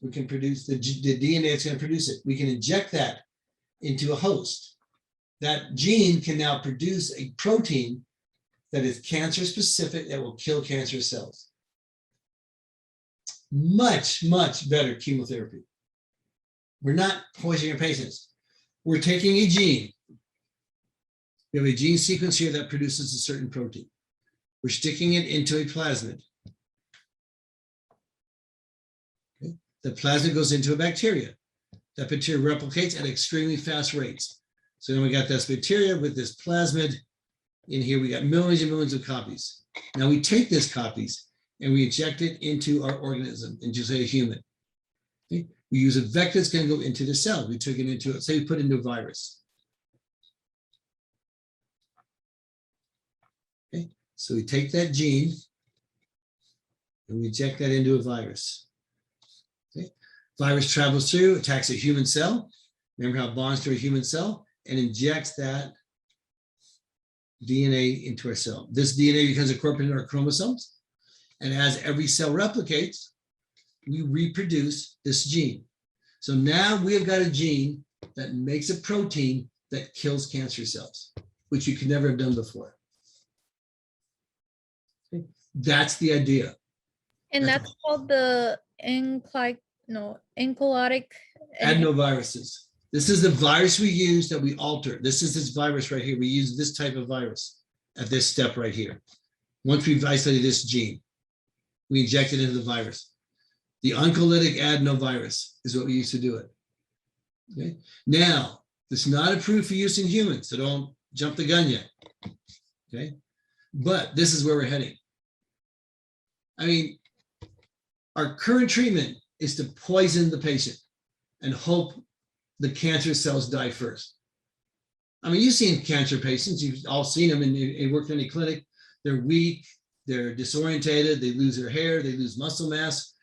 We can produce the DNA that's going to produce it. We can inject that into a host. That gene can now produce a protein that is cancer specific that will kill cancer cells. Much, much better chemotherapy. We're not poisoning our patients. We're taking a gene. We have a gene sequence here that produces a certain protein. We're sticking it into a plasmid. Okay. The plasmid goes into a bacteria. That bacteria replicates at extremely fast rates. So then we got this bacteria with this plasmid. In here, we got millions and millions of copies. Now we take this copies and we inject it into our organism, into say a human. Okay? We use a vector that's going to go into the cell. We took it into, say we put it into a virus. Okay? So we take that gene and we inject that into a virus. Okay? Virus travels through, attacks a human cell. Remember how it bonds to a human cell and injects that DNA into our cell. This DNA becomes incorporated in our chromosomes. And as every cell replicates, we reproduce this gene. So now we have got a gene that makes a protein that kills cancer cells, which you could never have done before. Okay. That's the idea. And that's called the oncolytic adenoviruses. This is the virus we use that we alter. This is this virus right here. We use this type of virus at this step right here. Once we've isolated this gene, we inject it into the virus. The oncolytic adenovirus is what we use to do it. Okay. Now, it's not approved for use in humans, so don't jump the gun yet. Okay. But this is where we're heading. I mean, our current treatment is to poison the patient and hope the cancer cells die first. I mean, you've seen cancer patients, you've all seen them, and you worked in any clinic. They're weak, they're disorientated, they lose their hair, they lose muscle mass.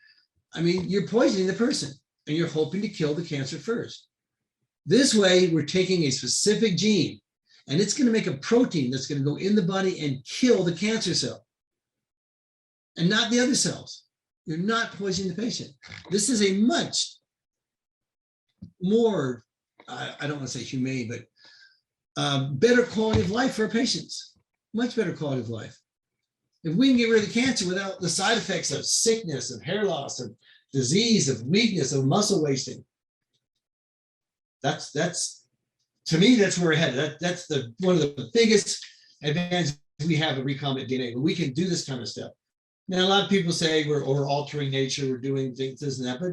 I mean, you're poisoning the person and you're hoping to kill the cancer first. This way, we're taking a specific gene and it's going to make a protein that's going to go in the body and kill the cancer cell and not the other cells. You're not poisoning the patient. This is a much more, I don't want to say humane, but better quality of life for our patients. Much better quality of life. If we can get rid of the cancer without the side effects of sickness, of hair loss, of disease, of weakness, of muscle wasting, that's to me, that's where we're headed. That's one of the biggest advantages we have of recombinant DNA. But we can do this kind of stuff. Now, a lot of people say we're altering nature, we're doing things, this and that, but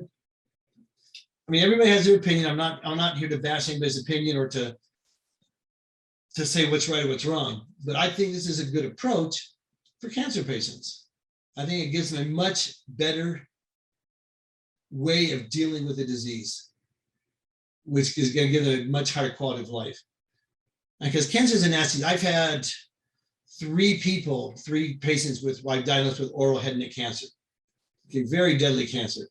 I mean, everybody has their opinion. I'm not here to bash anybody's opinion or to say what's right or what's wrong, but I think this is a good approach for cancer patients. I think it gives them a much better way of dealing with the disease, which is going to give them a much higher quality of life. Because cancer is a nasty. I've had three patients with I've diagnosed with oral head and neck cancer, okay, very deadly cancer.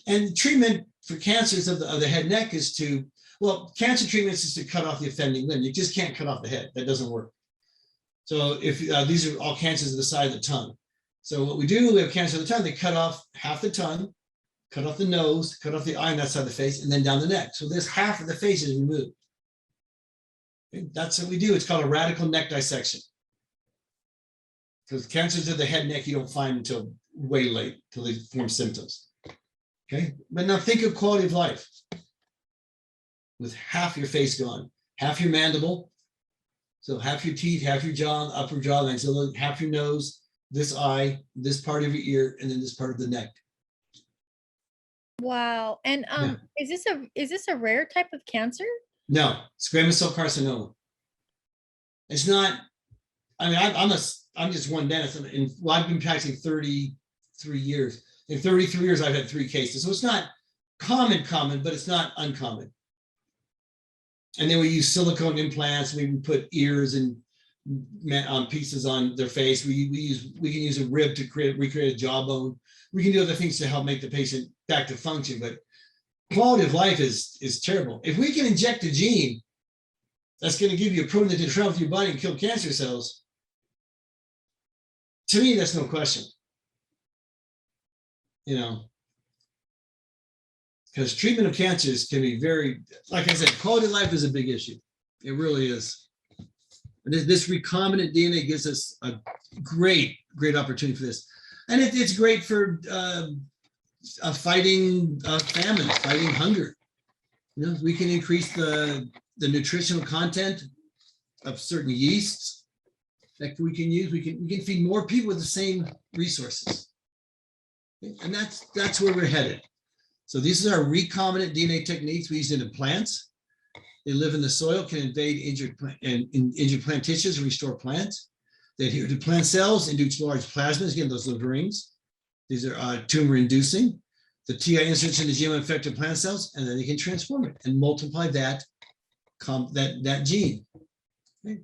And treatment for cancers of the head and neck is cancer treatments is to cut off the offending limb. You just can't cut off the head. That doesn't work. So if these are all cancers of the side of the tongue. So what we do, we have cancer of the tongue, they cut off half the tongue, cut off the nose, cut off the eye on that side of the face, and then down the neck. So this half of the face is removed. Okay, that's what we do. It's called a radical neck dissection. Because cancers of the head and neck, you don't find until way late, until they form symptoms. Okay, but now think of quality of life with half your face gone, half your mandible, so half your teeth, half your jaw, upper jawline, so half your nose, this eye, this part of your ear, and then this part of the neck. Wow. And Yeah. is this a rare type of cancer? No, squamous cell carcinoma. It's not. I mean, I'm just one dentist, and I've been practicing 33 years. In 33 years, I've had 3 cases, so it's not common, but it's not uncommon. And then we use silicone implants. We put ears and pieces on their face. We can use a rib to recreate a jawbone. We can do other things to help make the patient back to function, but quality of life is terrible. If we can inject a gene that's going to give you a protein that can travel through your body and kill cancer cells, to me, that's no question. You know, because treatment of cancers can be very, like I said, quality of life is a big issue. It really is. And this recombinant DNA gives us a great opportunity for this. And it's great for fighting famine, fighting hunger. You know, we can increase the nutritional content of certain yeasts that we can use. We can feed more people with the same resources. Okay? And that's where we're headed. So these are our recombinant DNA techniques we use in plants. They live in the soil, can invade injured plant tissues and restore plants. They adhere to plant cells, induce large plasmids, again, those little rings. These are tumor inducing. The TI inserts into GM-infected plant cells, and then they can transform it and multiply that gene. Okay.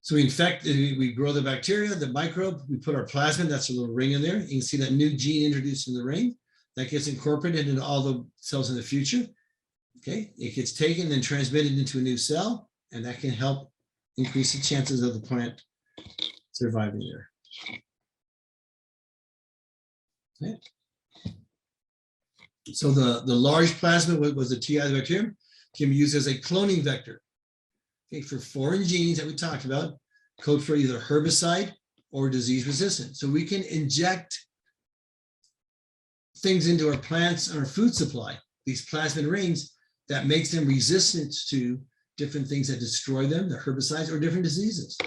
So we grow the bacteria, the microbe, we put our plasmid, that's a little ring in there. You can see that new gene introduced in the ring that gets incorporated into all the cells in the future. Okay, it gets taken and transmitted into a new cell, and that can help increase the chances of the plant surviving there. Okay. So the large plasmid was the TI bacterium, can be used as a cloning vector. Okay, for foreign genes that we talked about, code for either herbicide or disease resistant. So we can inject things into our plants and our food supply, these plasmid rings, that makes them resistant to different things that destroy them, the herbicides or different diseases.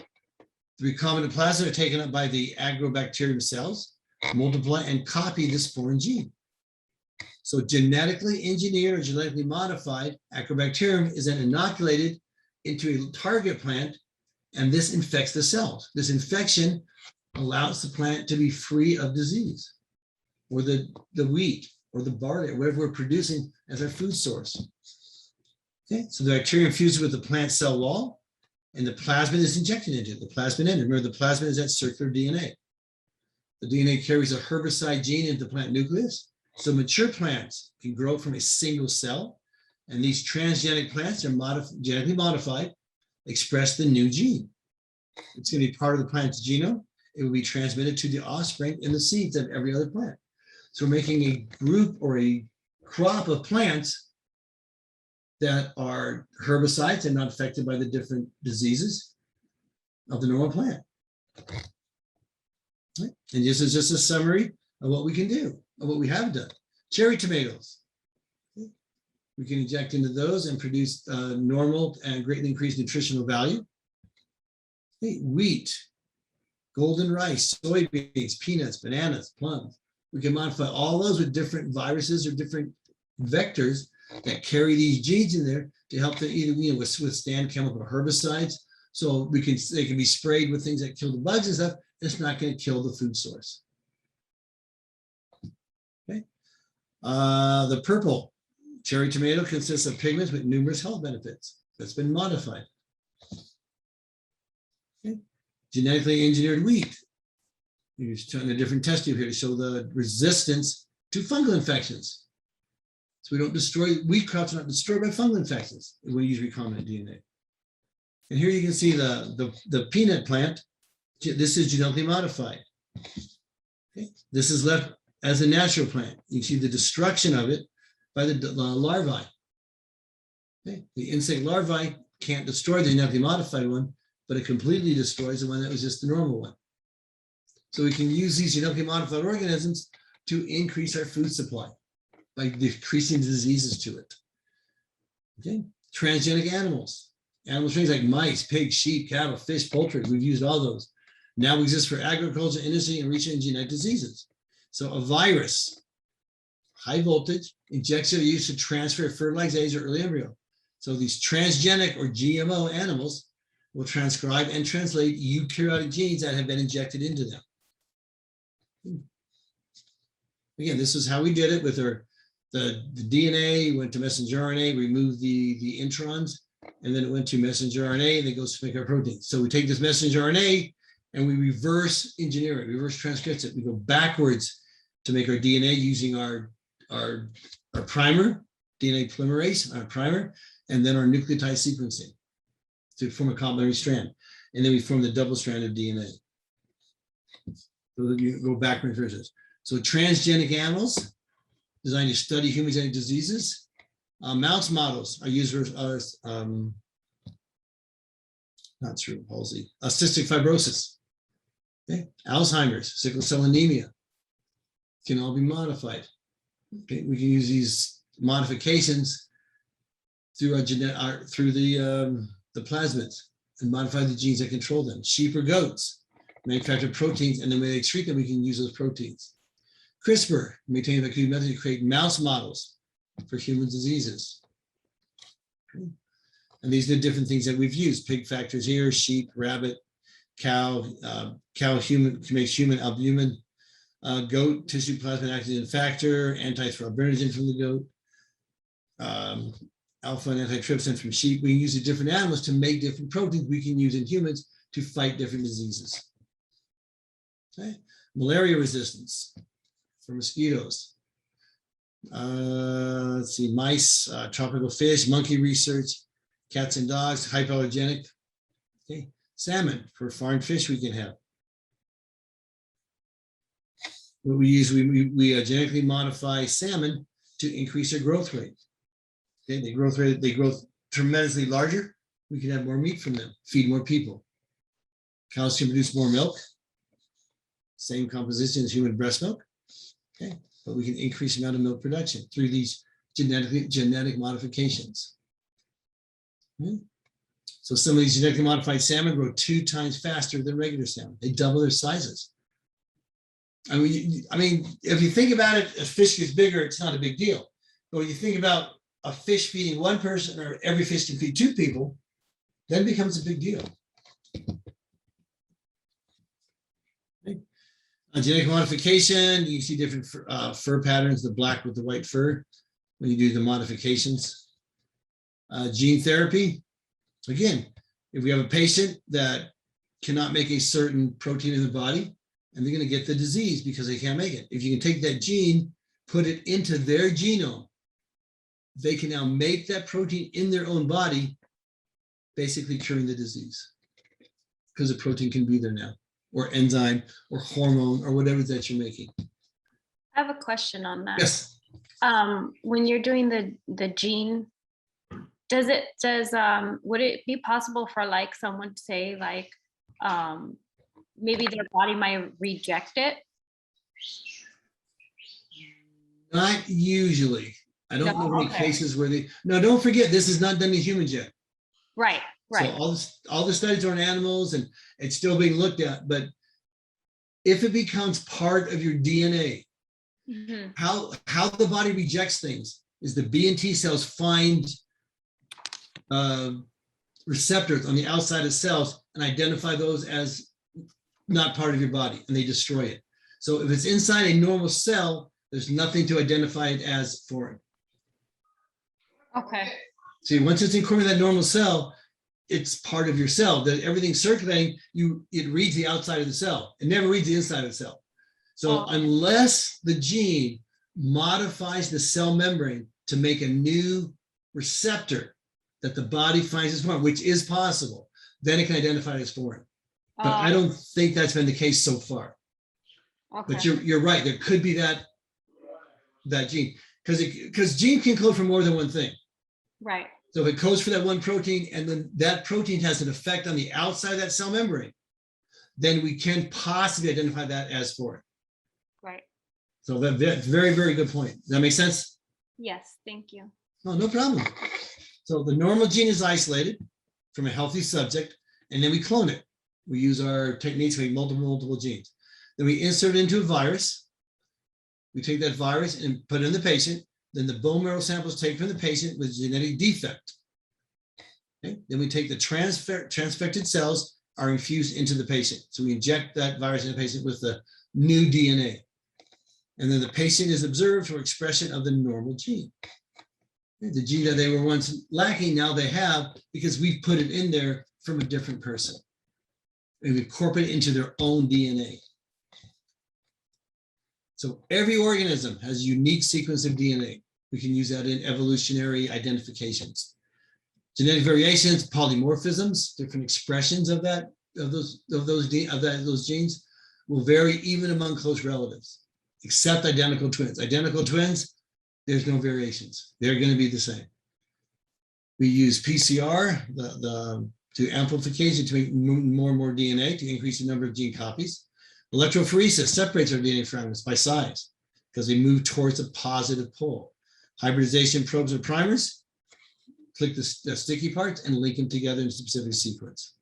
The recombinant plasmid are taken up by the agrobacterium cells, multiply and copy this foreign gene. So genetically engineered or genetically modified agrobacterium is then inoculated into a target plant, and this infects the cells. This infection allows the plant to be free of disease, or the wheat or the barley or whatever we're producing as our food source. Okay, so the bacterium fuses with the plant cell wall, and the plasmid is injected into it, the plasmid end. Remember, the plasmid is that circular DNA. The DNA carries a herbicide gene into the plant nucleus. So mature plants can grow from a single cell, and these transgenic plants are genetically modified, express the new gene. It's going to be part of the plant's genome. It will be transmitted to the offspring in the seeds of every other plant. So we're making a group or a crop of plants that are herbicides and not affected by the different diseases of the normal plant. Right? And this is just a summary of what we can do, of what we have done. Cherry tomatoes. Okay. We can inject into those and produce normal and greatly increased nutritional value. Okay. Wheat, golden rice, soybeans, peanuts, bananas, plums. We can modify all those with different viruses or different vectors that carry these genes in there to help them either withstand chemical herbicides. So they can be sprayed with things that kill the bugs and stuff. It's not going to kill the food source. Okay. The purple cherry tomato consists of pigments with numerous health benefits. That's been modified. Okay. Genetically engineered wheat. We're just trying a different test tube here to show the resistance to fungal infections. So we don't destroy, wheat crops are not destroyed by fungal infections when we use recombinant DNA. And here you can see the peanut plant. This is genetically modified. Okay. This is left as a natural plant. You see the destruction of it by the larvae. Okay. The insect larvae can't destroy the genetically modified one, but it completely destroys the one that was just the normal one. So we can use these genetically modified organisms to increase our food supply by decreasing diseases to it. Okay. Transgenic animals. Animal strains like mice, pigs, sheep, cattle, fish, poultry. We've used all those. Now exist for agriculture, industry, and research in genetic diseases. So a virus, high voltage, injection are used to transfer fertilized eggs or early embryo. So these transgenic or GMO animals will transcribe and translate eukaryotic genes that have been injected into them. Again, this is how we did it with the DNA, went to messenger RNA, removed the introns, and then it went to messenger RNA, and it goes to make our protein. So we take this messenger RNA and we reverse engineer it, reverse transcript it. We go backwards to make our DNA using our primer, DNA polymerase, our primer, and then our nucleotide sequencing to form a complementary strand. And then we form the double strand of DNA. So you go backwards versus. So transgenic animals designed to study human genetic diseases. Mouse models are used for not cerebral palsy, cystic fibrosis, okay? Alzheimer's, sickle cell anemia can all be modified. Okay, we can use these modifications through the plasmids and modify the genes that control them. Sheep or goats manufacture proteins, and then when they excrete them, we can use those proteins. CRISPR maintains a method to create mouse models for human diseases. Okay. And these are the different things that we've used. Pig factors here, sheep, rabbit, cow, human, makes human albumin, goat tissue plasmid activation factor, antithrombogen from the goat, alpha and antitrypsin from sheep. We use the different animals to make different proteins we can use in humans to fight different diseases. Okay. Malaria resistance for mosquitoes. Let's see, mice, tropical fish, monkey research, cats and dogs, hypoallergenic. Okay, salmon for farmed fish we can have. What we use, we genetically modify salmon to increase their growth rate. Okay, they grow tremendously larger. We can have more meat from them, feed more people. Cows can produce more milk. Same composition as human breast milk. Okay. But we can increase the amount of milk production through these genetic modifications. Okay. So some of these genetically modified salmon grow 2 times faster than regular salmon. They double their sizes. I mean, if you think about it, a fish gets bigger, it's not a big deal. But when you think about a fish feeding 1 person, or every fish can feed 2 people, then it becomes a big deal. Genetic modification, you see different fur patterns, the black with the white fur, when you do the modifications. Gene therapy, again, if we have a patient that cannot make a certain protein in the body, and they're going to get the disease because they can't make it. If you can take that gene, put it into their genome, they can now make that protein in their own body, basically curing the disease because the protein can be there now, or enzyme or hormone or whatever that you're making. I have a question on that. Yes. When you're doing the gene, would it be possible for like someone to say like, maybe their body might reject it? Not usually. I don't know any okay. cases where no, don't forget, this is not done in humans yet. Right, right. So all the studies are on animals and it's still being looked at, but if it becomes part of your DNA, Mhm. how the body rejects things is the B and T cells find receptors on the outside of cells and identify those as not part of your body, and they destroy it. So if it's inside a normal cell, there's nothing to identify it as foreign. Okay. See, once it's incorporated in that normal cell, it's part of your cell. That everything circulating, it reads the outside of the cell. It never reads the inside of the cell. So Oh. unless the gene modifies the cell membrane to make a new receptor that the body finds as foreign, which is possible, then it can identify it as foreign. But I don't think that's been the case so far. Okay. But you're right. There could be that gene because gene can code for more than one thing. Right. So if it codes for that one protein and then that protein has an effect on the outside of that cell membrane, then we can possibly identify that as foreign. Right. So that's very, very good point. Does that make sense? Yes. Thank you. Oh, no problem. So the normal gene is isolated from a healthy subject, and then we clone it. We use our techniques to make multiple genes. Then we insert it into a virus. We take that virus and put it in the patient. Then the bone marrow samples taken from the patient with genetic defect. Okay? Then we take the transfected cells are infused into the patient. So we inject that virus in the patient with the new DNA. And then the patient is observed for expression of the normal gene. The gene that they were once lacking, now they have because we put it in there from a different person. And we incorporate it into their own DNA. So every organism has a unique sequence of DNA. We can use that in evolutionary identifications. Genetic variations, polymorphisms, different expressions of those genes will vary even among close relatives, except identical twins. Identical twins, there's no variations. They're going to be the same. We use PCR to amplification to make more and more DNA to increase the number of gene copies. Electrophoresis separates our DNA fragments by size because they move towards a positive pole. Hybridization probes or primers, click the sticky parts and link them together in a specific sequence.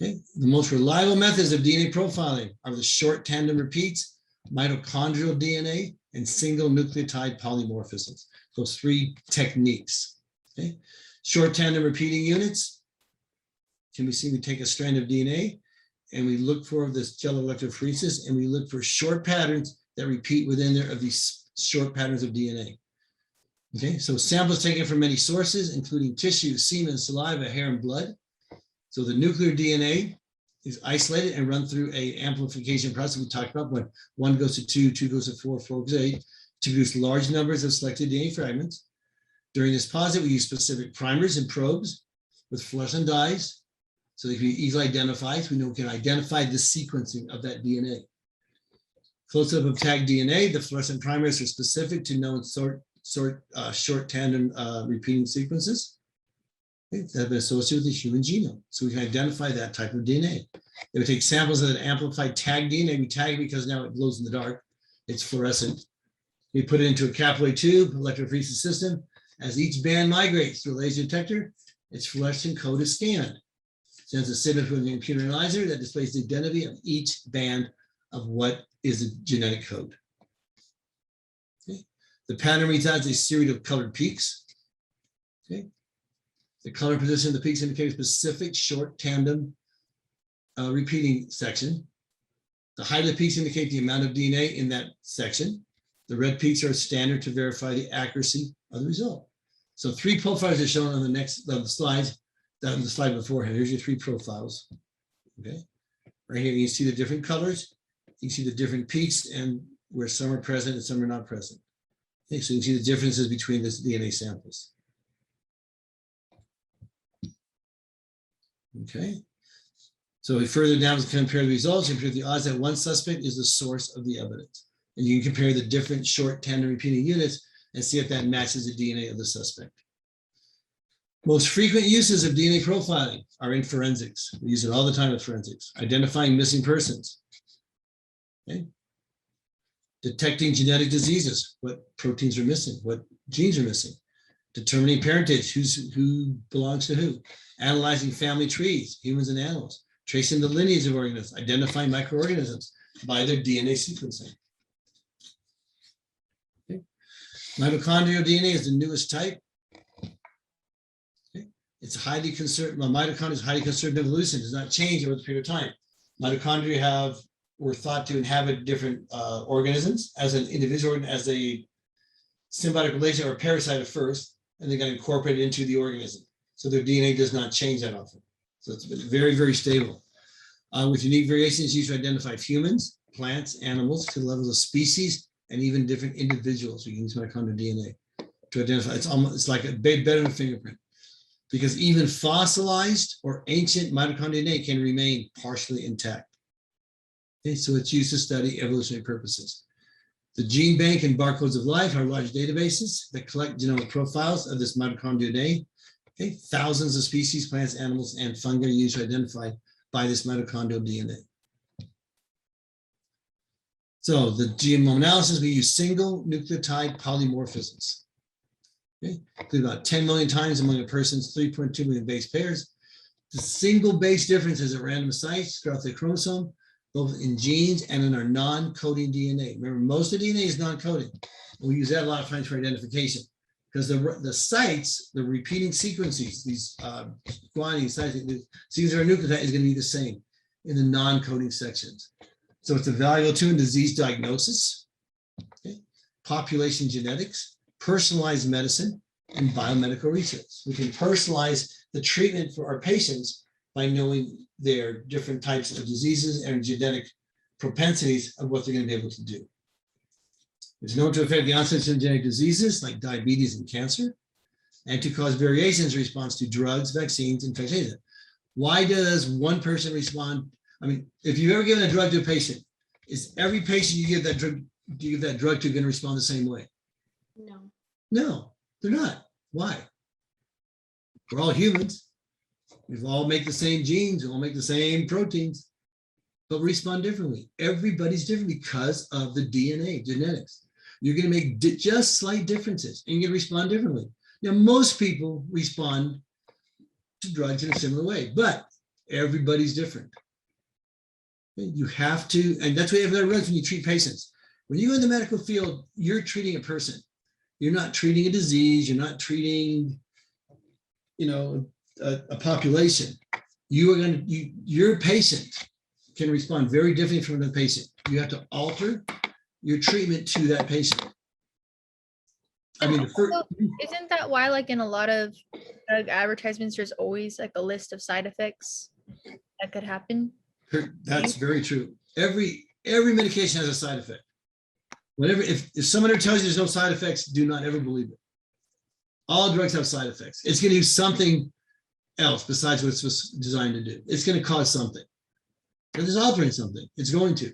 Okay. The most reliable methods of DNA profiling are the short tandem repeats, mitochondrial DNA, and single nucleotide polymorphisms. Those three techniques. Okay. Short tandem repeating units. Can we see we take a strand of DNA and we look for this gel electrophoresis and we look for short patterns that repeat within there of these short patterns of DNA. Okay, so samples taken from many sources, including tissue, semen, saliva, hair, and blood. So the nuclear DNA is isolated and run through a amplification process we talked about when 1 goes to 2, 2 goes to 4, 4 goes to 8, to produce large numbers of selected DNA fragments. During this posit, we use specific primers and probes with fluorescent dyes so they can be easily identified. So we know we can identify the sequencing of that DNA. Close-up of tagged DNA, the fluorescent primers are specific to known short tandem repeating sequences that have been associated with the human genome. So we can identify that type of DNA. They would take samples of that amplified tagged DNA. We tag it because now it glows in the dark. It's fluorescent. We put it into a capillary tube, electrophoresis system. As each band migrates through a laser detector, its fluorescent code is scanned. Sends a signal to a computer analyzer that displays the identity of each band of what is a genetic code. Okay. The pattern reads out as a series of colored peaks. Okay. The color position of the peaks indicates a specific short tandem repeating section. The height of the peaks indicate the amount of DNA in that section. The red peaks are standard to verify the accuracy of the result. So 3 profiles are shown on the next of the slides, on the slide beforehand. Here's your 3 profiles. Okay. Right here, you see the different colors. You see the different peaks and where some are present and some are not present. Okay, so you can see the differences between the DNA samples. Okay. So we further down to compare the results, you compare the odds that one suspect is the source of the evidence. And you can compare the different short tandem repeating units and see if that matches the DNA of the suspect. Most frequent uses of DNA profiling are in forensics. We use it all the time in forensics. Identifying missing persons. Okay. Detecting genetic diseases, what proteins are missing, what genes are missing. Determining parentage, who belongs to who. Analyzing family trees, humans and animals. Tracing the lineage of organisms, identifying microorganisms. by their DNA sequencing. Okay. Mitochondrial DNA is the newest type. Okay. It's highly conserved. Well, mitochondria is highly conserved in evolution, does not change over the period of time. Mitochondria were thought to inhabit different organisms as an individual, as a symbiotic relation or parasite at first, and they got incorporated into the organism. So their DNA does not change that often. So it's been very, very stable. With unique variations used to identify humans, plants, animals to levels of species, and even different individuals. We can use mitochondrial DNA to identify. It's like a bit better than a fingerprint, because even fossilized or ancient mitochondrial DNA can remain partially intact. Okay, so it's used to study evolutionary purposes. The gene bank and barcodes of life are large databases that collect genomic profiles of this mitochondrial DNA. Okay, thousands of species, plants, animals, and fungi are used to identify by this mitochondrial DNA. So the genome analysis, we use single nucleotide polymorphisms. Okay, about 10 million times among a person's 3.2 million base pairs. The single base differences at random sites throughout the chromosome, both in genes and in our non-coding DNA. Remember, most of DNA is non-coding. We use that a lot of times for identification, because the sites, the repeating sequences, these guanine sites, these are nucleotide is going to be the same in the non-coding sections. So it's a valuable tool in disease diagnosis, okay, population genetics, personalized medicine, and biomedical research. We can personalize the treatment for our patients by knowing their different types of diseases and genetic propensities of what they're going to be able to do. It's known to affect the onset of genetic diseases like diabetes and cancer, and to cause variations in response to drugs, vaccines, and infections. Why does one person respond? I mean, if you've ever given a drug to a patient, is every patient you give that drug to going to respond the same way? No. No, they're not. Why? We're all humans. We all make the same genes, we all make the same proteins, but respond differently. Everybody's different because of the DNA, genetics. You're going to make just slight differences and you're going to respond differently. Now, most people respond to drugs in a similar way, but everybody's different. You have to, and that's why you have to realize when you treat patients. When you go in the medical field, you're treating a person. You're not treating a disease. You're not treating, a population. Your patient can respond very differently from the patient. You have to alter your treatment to that patient. I mean, isn't that why, like, in a lot of drug advertisements, there's always like a list of side effects that could happen? That's very true. Every medication has a side effect. Whatever, if someone tells you there's no side effects, do not ever believe it. All drugs have side effects. It's going to do something else besides what it's designed to do. It's going to cause something. It is altering something. It's going to.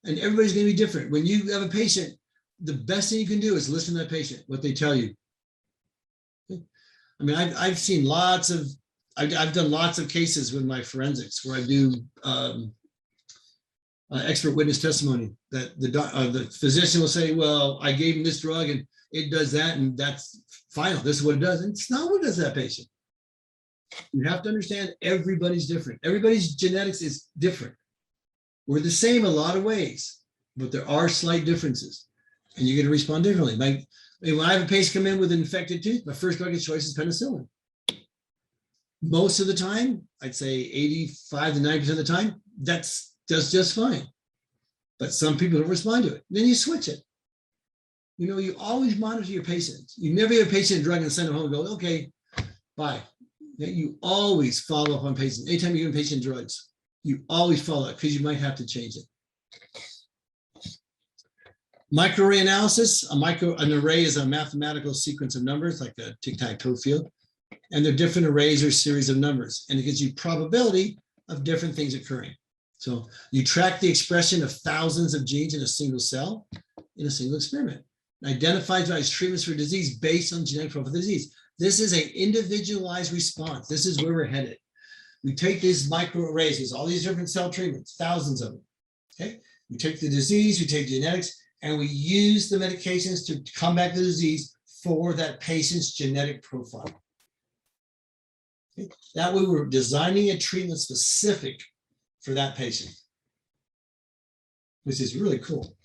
And everybody's going to be different. When you have a patient, the best thing you can do is listen to that patient, what they tell you. I mean, I've seen I've done lots of cases with my forensics where I do expert witness testimony that the physician will say, well, I gave him this drug and it does that, and that's final. This is what it does. And it's not what it does to that patient. You have to understand everybody's different. Everybody's genetics is different. We're the same a lot of ways, but there are slight differences and you're going to respond differently. When I have a patient come in with an infected tooth, my first drug of choice is penicillin. Most of the time, I'd say 85 to 90% of the time, that does just fine. But some people don't respond to it. Then you switch it. You always monitor your patients. You never give a patient a drug and send them home and go, okay, bye. You always follow up on patients. Anytime you give a patient drugs, you always follow up because you might have to change it. Microarray analysis. An array is a mathematical sequence of numbers, like a tic-tac-toe field. And they're different arrays or series of numbers. And it gives you probability of different things occurring. So you track the expression of thousands of genes in a single cell in a single experiment. It identifies treatments for disease based on genetic profile of the disease. This is an individualized response. This is where we're headed. We take these microarrays, there's all these different cell treatments, thousands of them. Okay, we take the disease, we take genetics, and we use the medications to combat the disease for that patient's genetic profile. Okay? That way we're designing a treatment specific for that patient. which is really cool.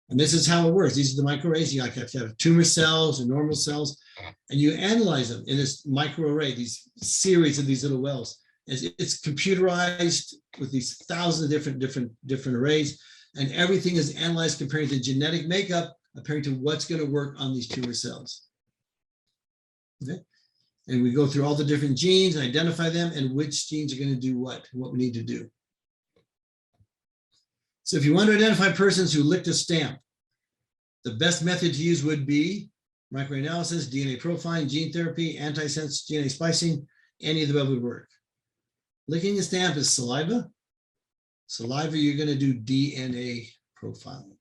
And this is how it works. These are the microarrays. You have to have tumor cells and normal cells, and you analyze them in this microarray, these series of these little wells. It's computerized with these thousands of different arrays, and everything is analyzed comparing to genetic makeup, comparing to what's going to work on these tumor cells. Okay, and we go through all the different genes, identify them, and which genes are going to do what we need to do. So if you want to identify persons who licked a stamp, the best method to use would be microanalysis, DNA profiling, gene therapy, antisense DNA splicing. Any of the above would work. Licking a stamp is saliva. Saliva, you're going to do DNA profiling.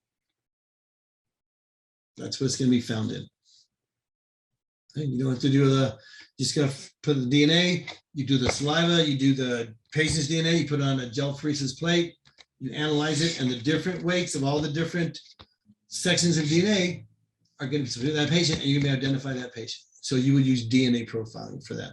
That's what it's going to be found in. Okay, you don't have to do the, just got to put the DNA, you do the saliva, you do the patient's DNA, you put it on a gel phoresis plate, you analyze it, and the different weights of all the different sections of DNA are going to be that patient, and you may identify that patient. So you would use DNA profiling for that.